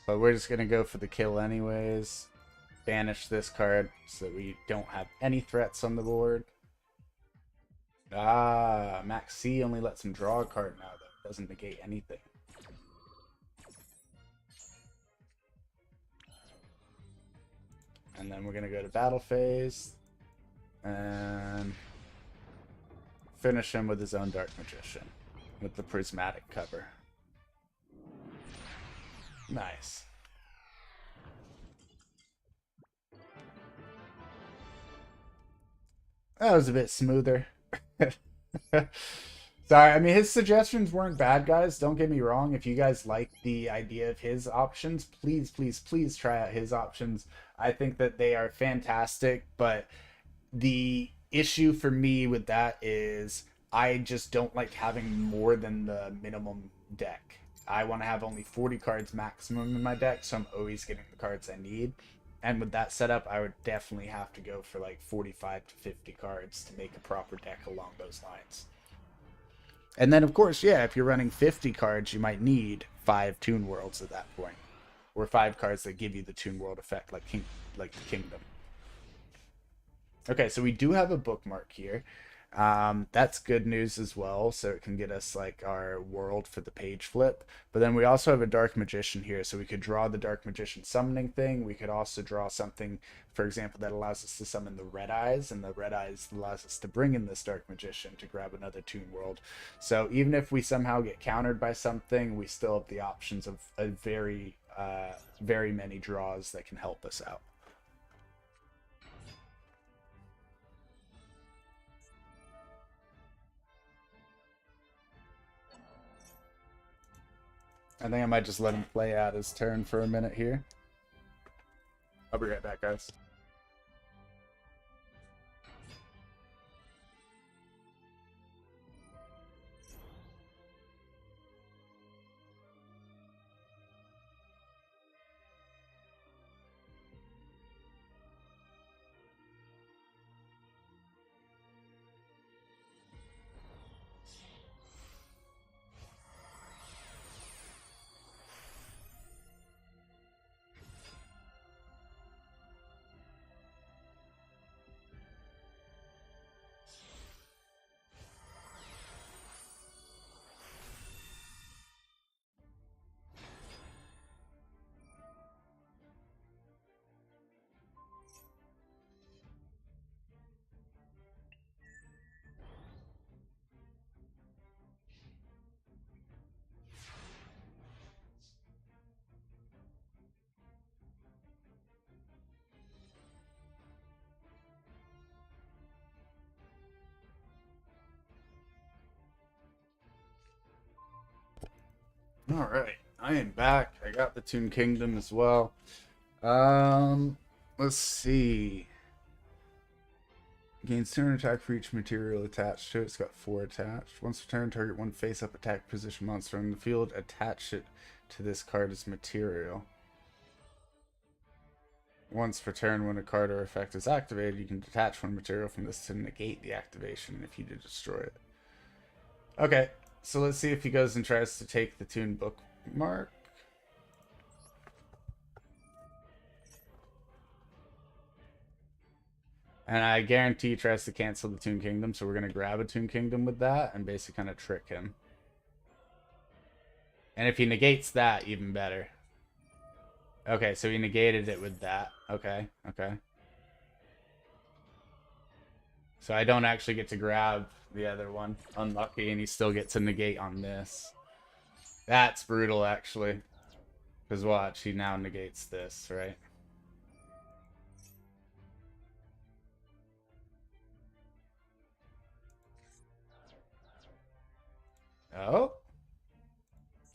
But we're just going to go for the kill anyways. Banish this card so that we don't have any threats on the board. Ah, Max C only lets him draw a card now, though. Doesn't negate anything. And then we're going to go to battle phase. And finish him with his own Dark Magician. With the prismatic cover. Nice. That was a bit smoother. Sorry, I mean, his suggestions weren't bad, guys. Don't get me wrong. If you guys like the idea of his options, please, please, please try out his options. I think that they are fantastic, but the issue for me with that is I just don't like having more than the minimum deck. I want to have only 40 cards maximum in my deck, so I'm always getting the cards I need. And with that setup, I would definitely have to go for like 45 to 50 cards to make a proper deck along those lines. And then, of course, yeah, if you're running 50 cards, you might need 5 Toon Worlds at that point. Or 5 cards that give you the Toon World effect, like the Kingdom. Okay, so we do have a bookmark here. That's good news as well, so it can get us like our world for the page flip. But then we also have a Dark Magician here, so we could draw the Dark Magician summoning thing. We could also draw something, for example, that allows us to summon the Red Eyes, and the Red Eyes allows us to bring in this Dark Magician to grab another Toon World. So even if we somehow get countered by something, we still have the options of a very many draws that can help us out. I think I might just let him play out his turn for a minute here. I'll be right back, guys. All right, I am back. I got the Toon Kingdom as well. Let's see. Gains turn attack for each material attached to it. It's got 4 attached. Once per turn, target one face-up attack position monster in the field. Attach it to this card as material. Once per turn, when a card or effect is activated, you can detach one material from this to negate the activation if you do destroy it. Okay, so let's see if he goes and tries to take the Toon bookmark. And I guarantee he tries to cancel the Toon Kingdom, so we're going to grab a Toon Kingdom with that and basically kind of trick him. And if he negates that, even better. Okay, so he negated it with that. Okay, okay. So I don't actually get to grab the other one. Unlucky, and he still gets a negate on this. That's brutal, actually. Because watch, he now negates this, right? Oh?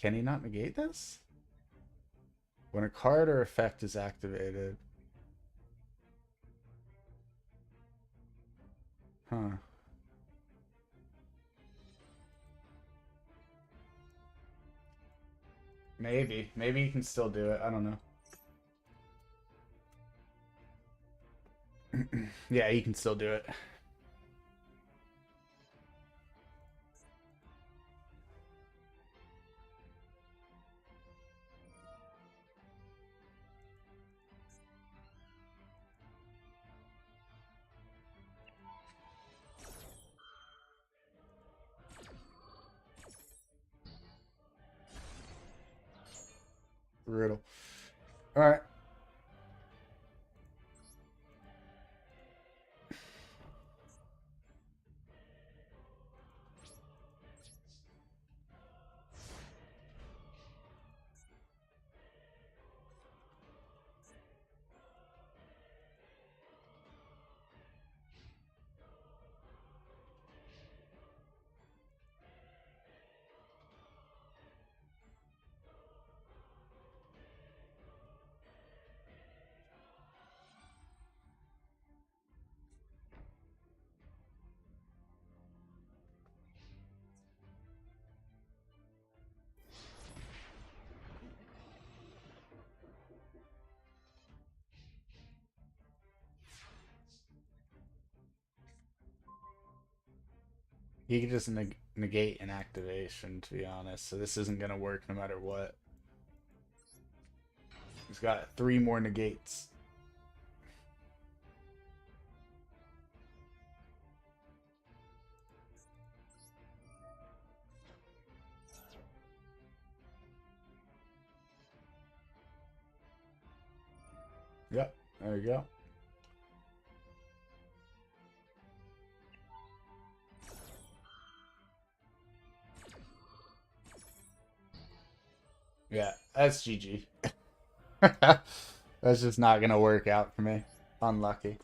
Can he not negate this? When a card or effect is activated. Huh. Maybe. Maybe you can still do it. I don't know. Yeah, you can still do it. Brutal. All right. He could just negate an activation, to be honest. So this isn't gonna work no matter what. He's got 3 more negates. Yep, there you go. Yeah, that's GG. That's just not gonna work out for me. Unlucky.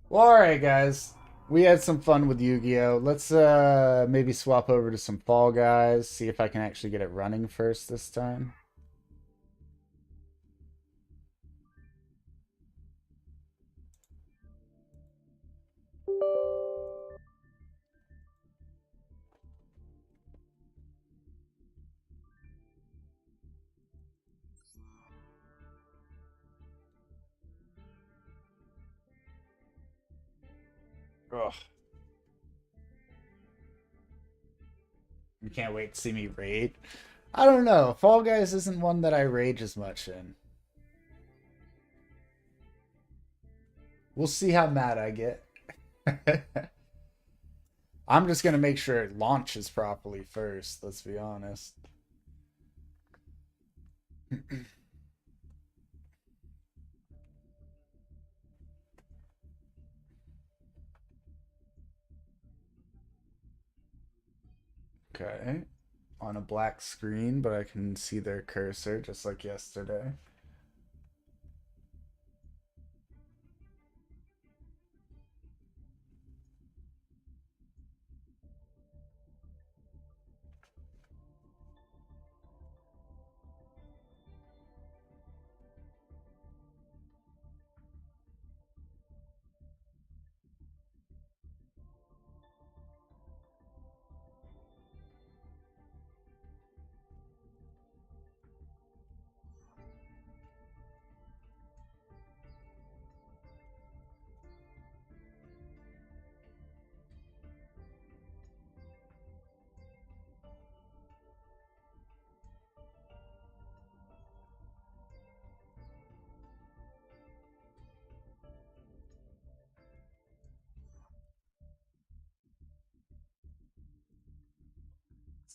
Well, alright guys. We had some fun with Yu-Gi-Oh! Let's maybe swap over to some Fall Guys, see if I can actually get it running first this time. Ugh. You can't wait to see me raid. I don't know. Fall Guys isn't one that I rage as much in. We'll see how mad I get. I'm just gonna make sure it launches properly first, let's be honest. Okay. On a black screen, but I can see their cursor just like yesterday.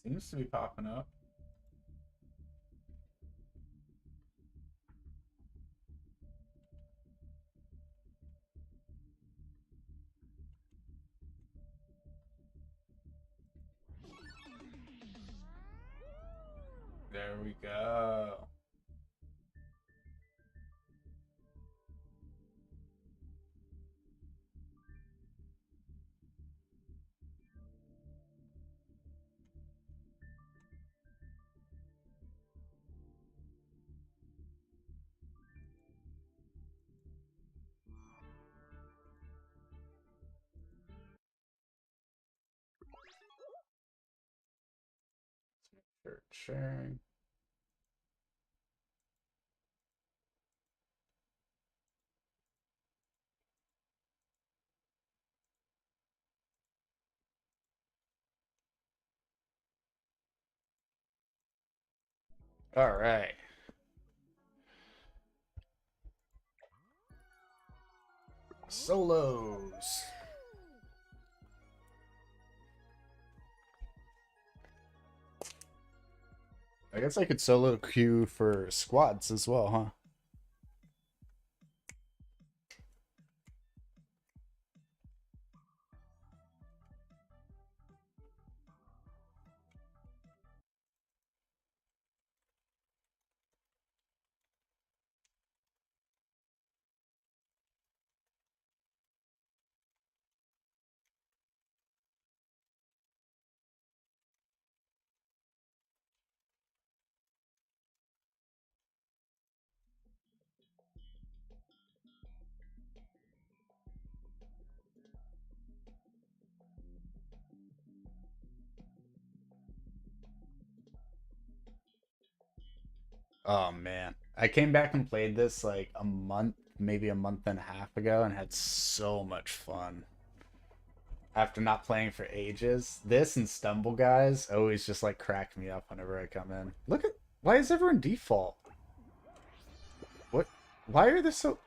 Seems to be popping up. There we go. Start sharing. All right. Solos. I guess I could solo queue for squads as well, huh? Oh man. I came back and played this like a month, maybe a month and a half ago and had so much fun. After not playing for ages. This and Stumble Guys always just like crack me up whenever I come in. Look at why is everyone default? What why are there so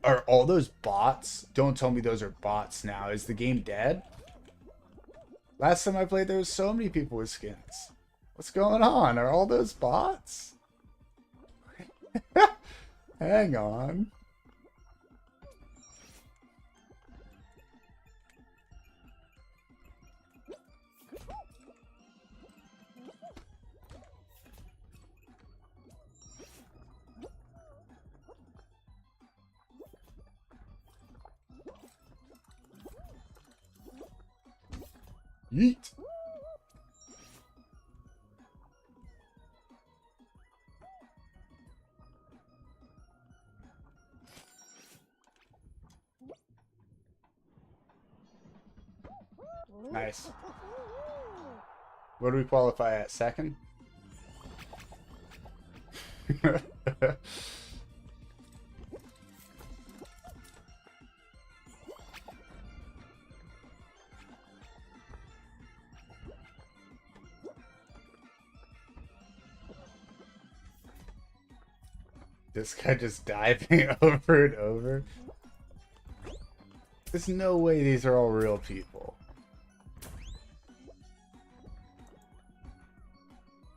are all those bots? Don't tell me those are bots now. Is the game dead? Last time I played there was so many people with skins. What's going on? Are all those bots? Hang on. Yeet. Nice. What do we qualify at? Second? This guy just diving over and over. There's no way these are all real people.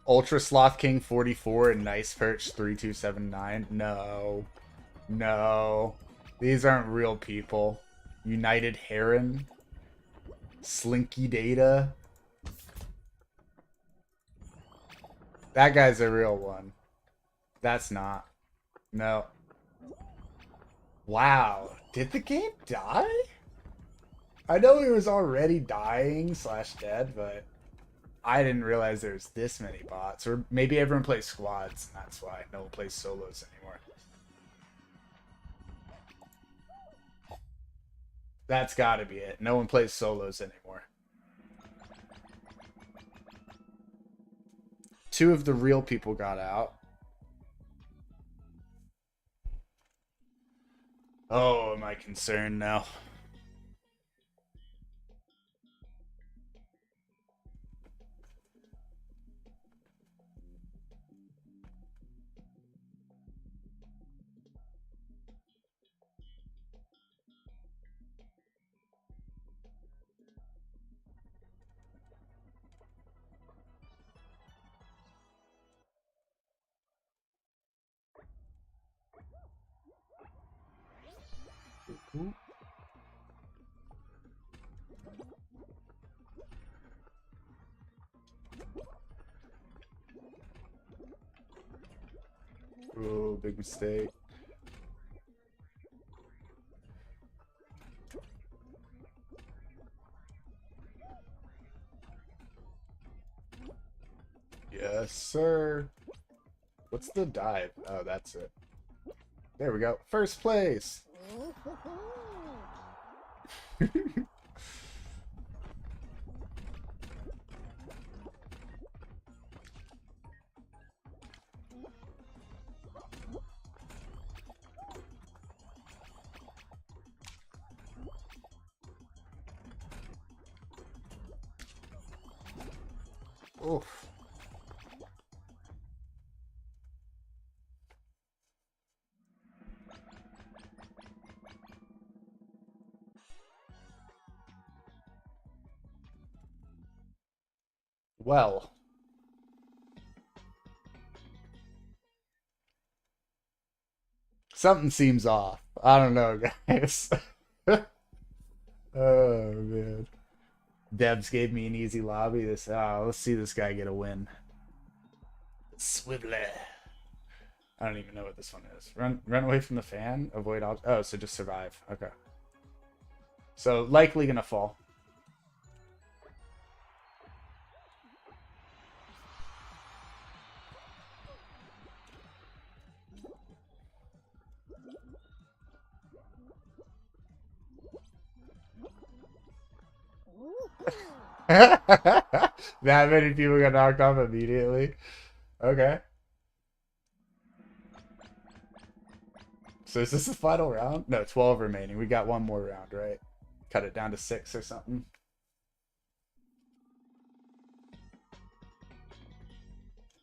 Ultra Sloth King 44 and Nice Perch 3279. No. No. These aren't real people. United Heron. Slinky Data. That guy's a real one. That's not. No. Wow. Did the game die? I know he was already dying slash dead, but I didn't realize there's this many bots. Or maybe everyone plays squads, and that's why no one plays solos anymore. That's gotta be it. No one plays solos anymore. Two of the real people got out. Oh, am I concerned now? Oh, big mistake. Yes, sir. What's the dive? Oh, that's it. There we go. First place. Oof. Well. Something seems off. I don't know, guys. Oh man. Debs gave me an easy lobby. Let's see this guy get a win. Swivelly. I don't even know what this one is. Run away from the fan. Avoid all. Oh, so just survive. Okay. So likely gonna fall. That many people got knocked off immediately. Okay. So is this the final round? No, 12 remaining. We got one more round, right? Cut it down to 6 or something.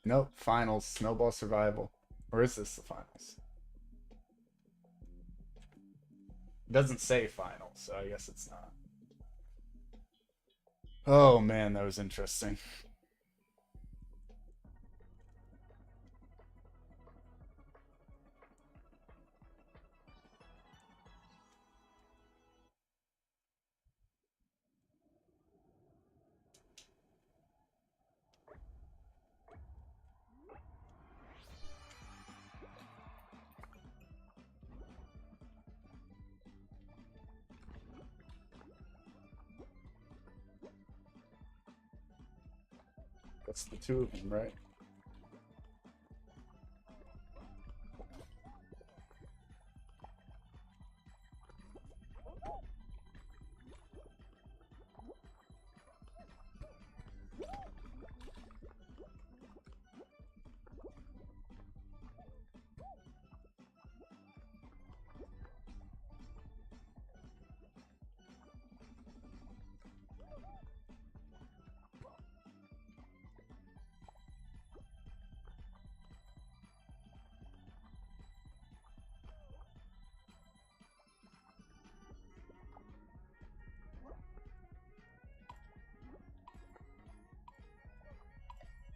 Nope. Finals. Snowball survival. Or is this the finals? It doesn't say finals, so I guess it's not. Oh man, that was interesting. That's the two of them, right?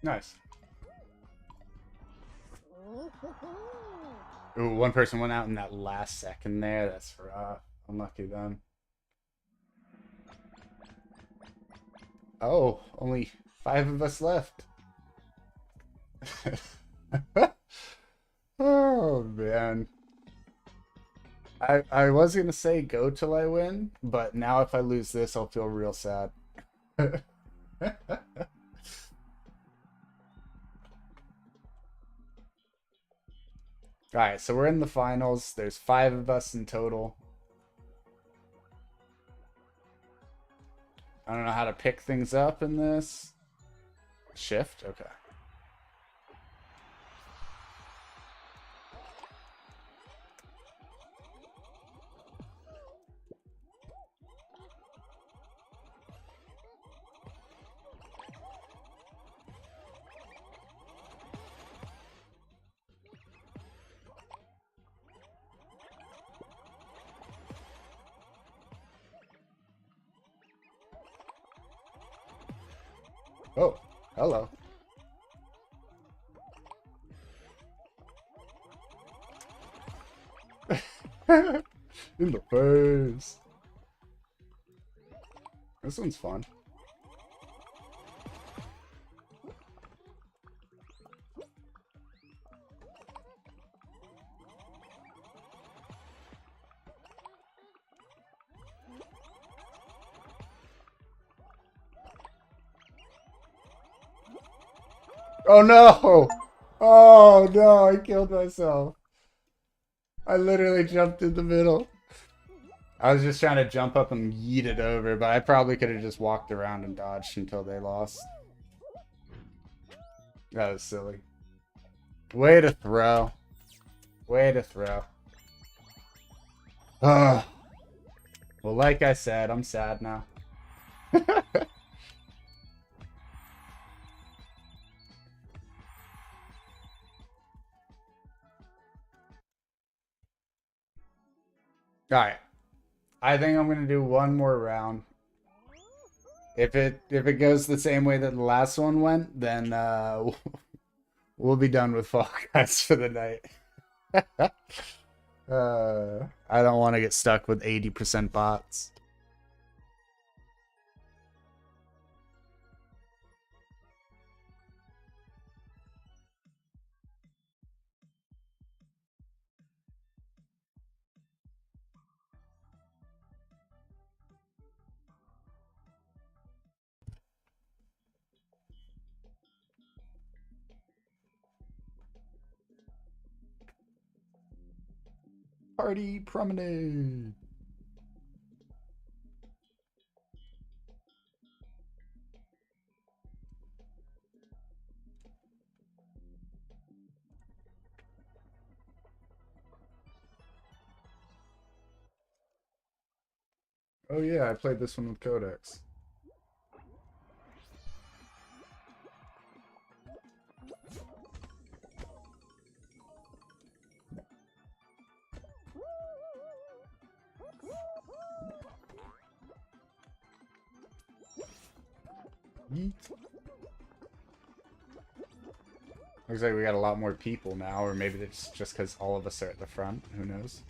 Nice. Ooh, one person went out in that last second there. That's rough. Unlucky them. Oh, only 5 of us left. Oh, man. I was going to say go till I win, but now if I lose this, I'll feel real sad. Alright, so we're in the finals. There's 5 of us in total. I don't know how to pick things up in this. Shift? Okay. Oh, hello. In the face. This one's fun. Oh no! Oh no, I killed myself. I literally jumped in the middle. I was just trying to jump up and yeet it over, but I probably could have just walked around and dodged until they lost. That was silly. Way to throw. Way to throw. Ugh. Well, like I said, I'm sad now. Alright. I think I'm gonna do one more round. If it goes the same way that the last one went, then we'll be done with Fall Guys for the night. I don't want to get stuck with 80% bots. Party promenade. Oh yeah, I played this one with Codex. Yeet. Looks like we got a lot more people now, or maybe it's just because all of us are at the front. Who knows?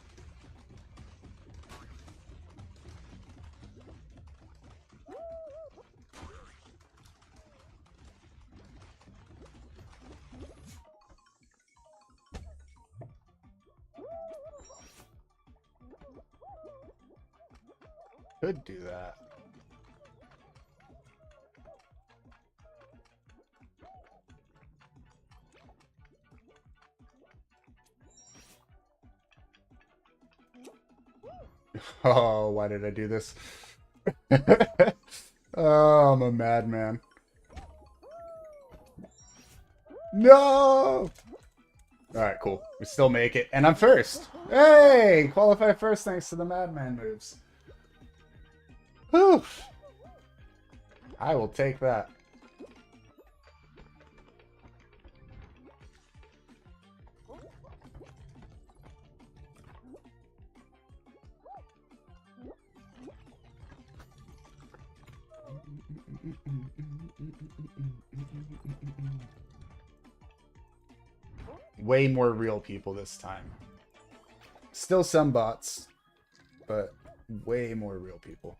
Could do that. Oh, why did I do this? Oh, I'm a madman. No! Alright, cool. We still make it. And I'm first. Hey! Qualify first thanks to the madman moves. Whew. I will take that. Way more real people this time. Still some bots, but way more real people.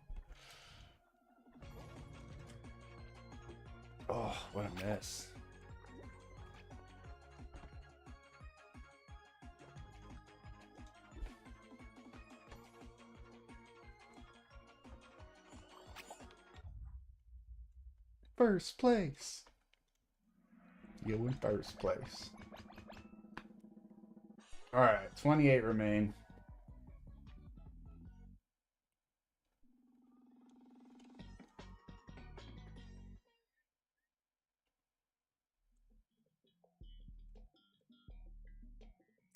Oh, what a miss. First place. You in first place. Alright, 28 remain.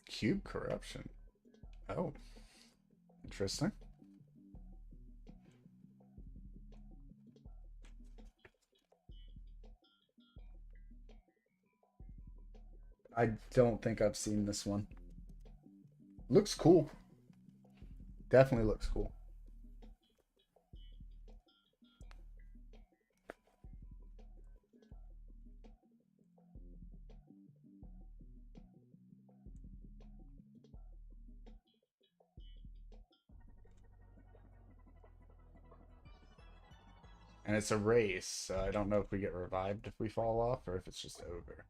Cube corruption. Oh. Interesting. I don't think I've seen this one. Looks cool. Definitely looks cool. And it's a race, so I don't know if we get revived if we fall off or if it's just over.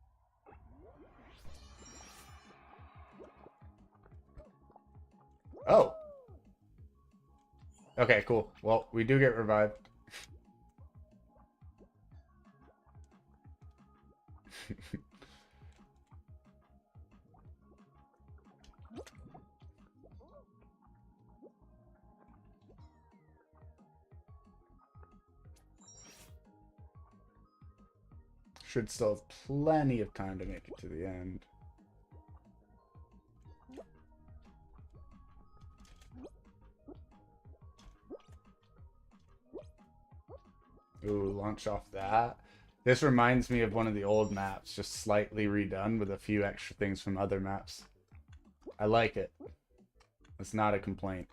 Oh. Okay, cool. Well, we do get revived. Should still have plenty of time to make it to the end. Ooh, launch off that. This reminds me of one of the old maps, just slightly redone with a few extra things from other maps. I like it. It's not a complaint.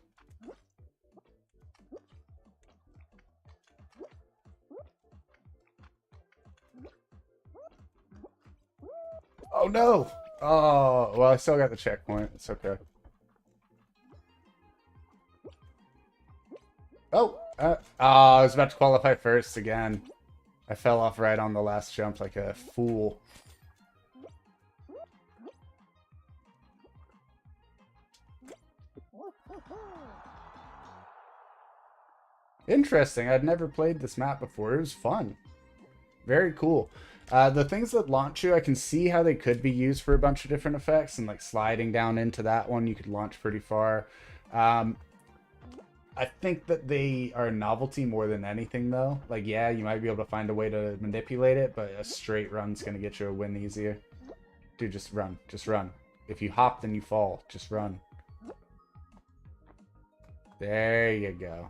Oh no! Oh, well, I still got the checkpoint. It's okay. I was about to qualify first again. I fell off right on the last jump like a fool. Interesting. I'd never played this map before. It was fun. Very cool. The things that launch you, I can see how they could be used for a bunch of different effects. And like sliding down into that one, you could launch pretty far. I think that they are a novelty more than anything, though. Like, yeah, you might be able to find a way to manipulate it, but a straight run's going to get you a win easier. Dude, just run. Just run. If you hop, then you fall. Just run. There you go.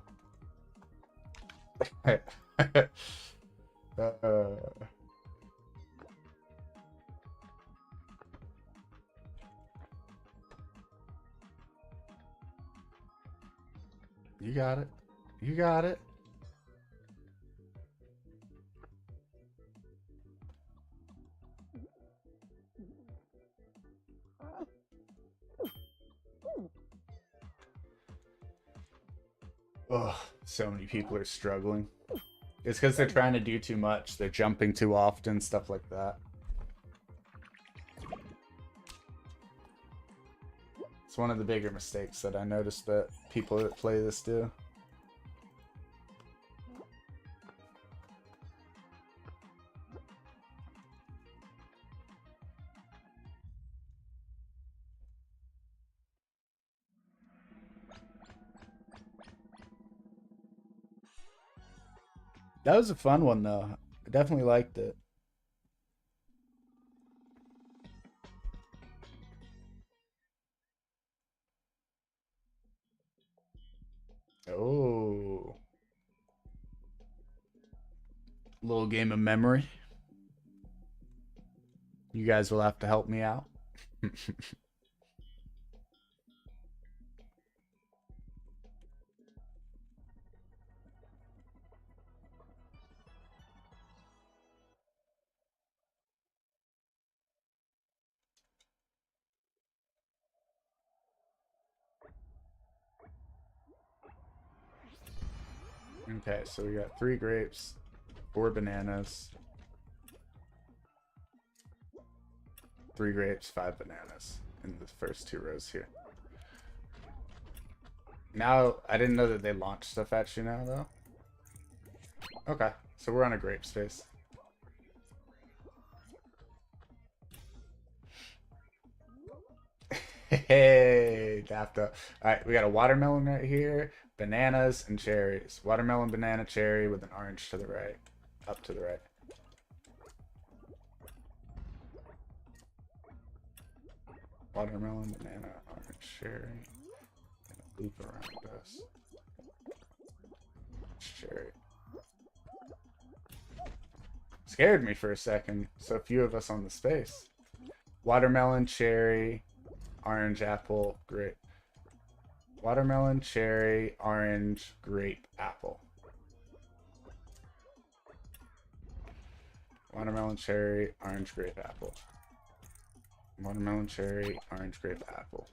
You got it. You got it. Oh, so many people are struggling. It's because they're trying to do too much. They're jumping too often, stuff like that. It's one of the bigger mistakes that I noticed that people that play this do. That was a fun one, though. I definitely liked it. Oh. Little game of memory. You guys will have to help me out. Okay, so we got 3 grapes, 4 bananas, 3 grapes, 5 bananas in the first 2 rows here. Now, I didn't know that they launch stuff at you now, though. Okay, so we're on a grape space. Hey, dapped up. Alright, we got a watermelon right here, bananas, and cherries. Watermelon, banana, cherry with an orange to the right. Up to the right. Watermelon, banana, orange, cherry. And a loop around us. Cherry. Scared me for a second. So few of us on the space. Watermelon, cherry, orange, apple, grape. Watermelon, cherry, orange, grape, apple. Watermelon, cherry, orange, grape, apple. Watermelon, cherry, orange, grape, apple.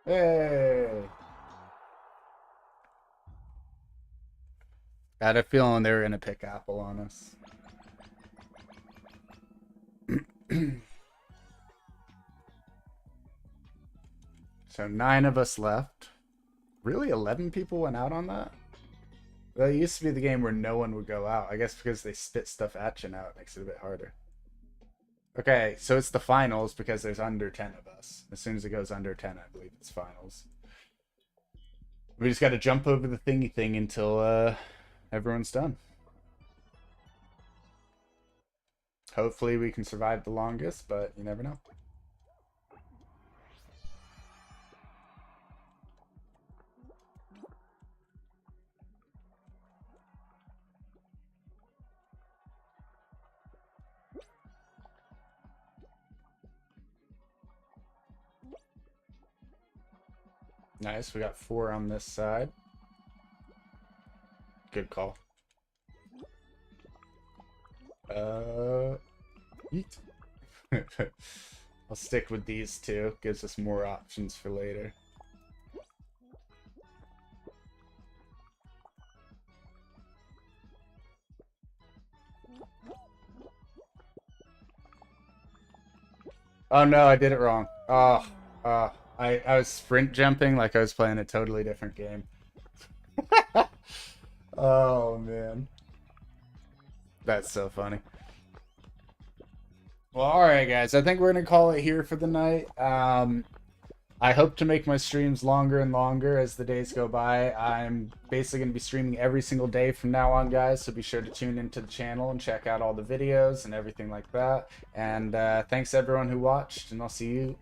Hey! I had a feeling they were going to pick apple on us. So 9 of us left. Really? 11 people went out on that? Well, it used to be the game where no one would go out. I guess because they spit stuff at you now, it makes it a bit harder. Okay, so it's the finals because there's under 10 of us. As soon as it goes under 10, I believe it's finals. We just got to jump over the thingy thing until everyone's done. Hopefully we can survive the longest, but you never know. Nice, we got 4 on this side. Good call. Yeet. I'll stick with these two. Gives us more options for later. Oh no, I did it wrong. Oh, I was sprint jumping like I was playing a totally different game. Oh man. That's so funny. Well, alright guys, I think we're gonna call it here for the night. I hope to make my streams longer and longer as the days go by. I'm basically going to be streaming every single day from now on, guys, so be sure to tune into the channel and check out all the videos and everything like that. And thanks everyone who watched, and I'll see you in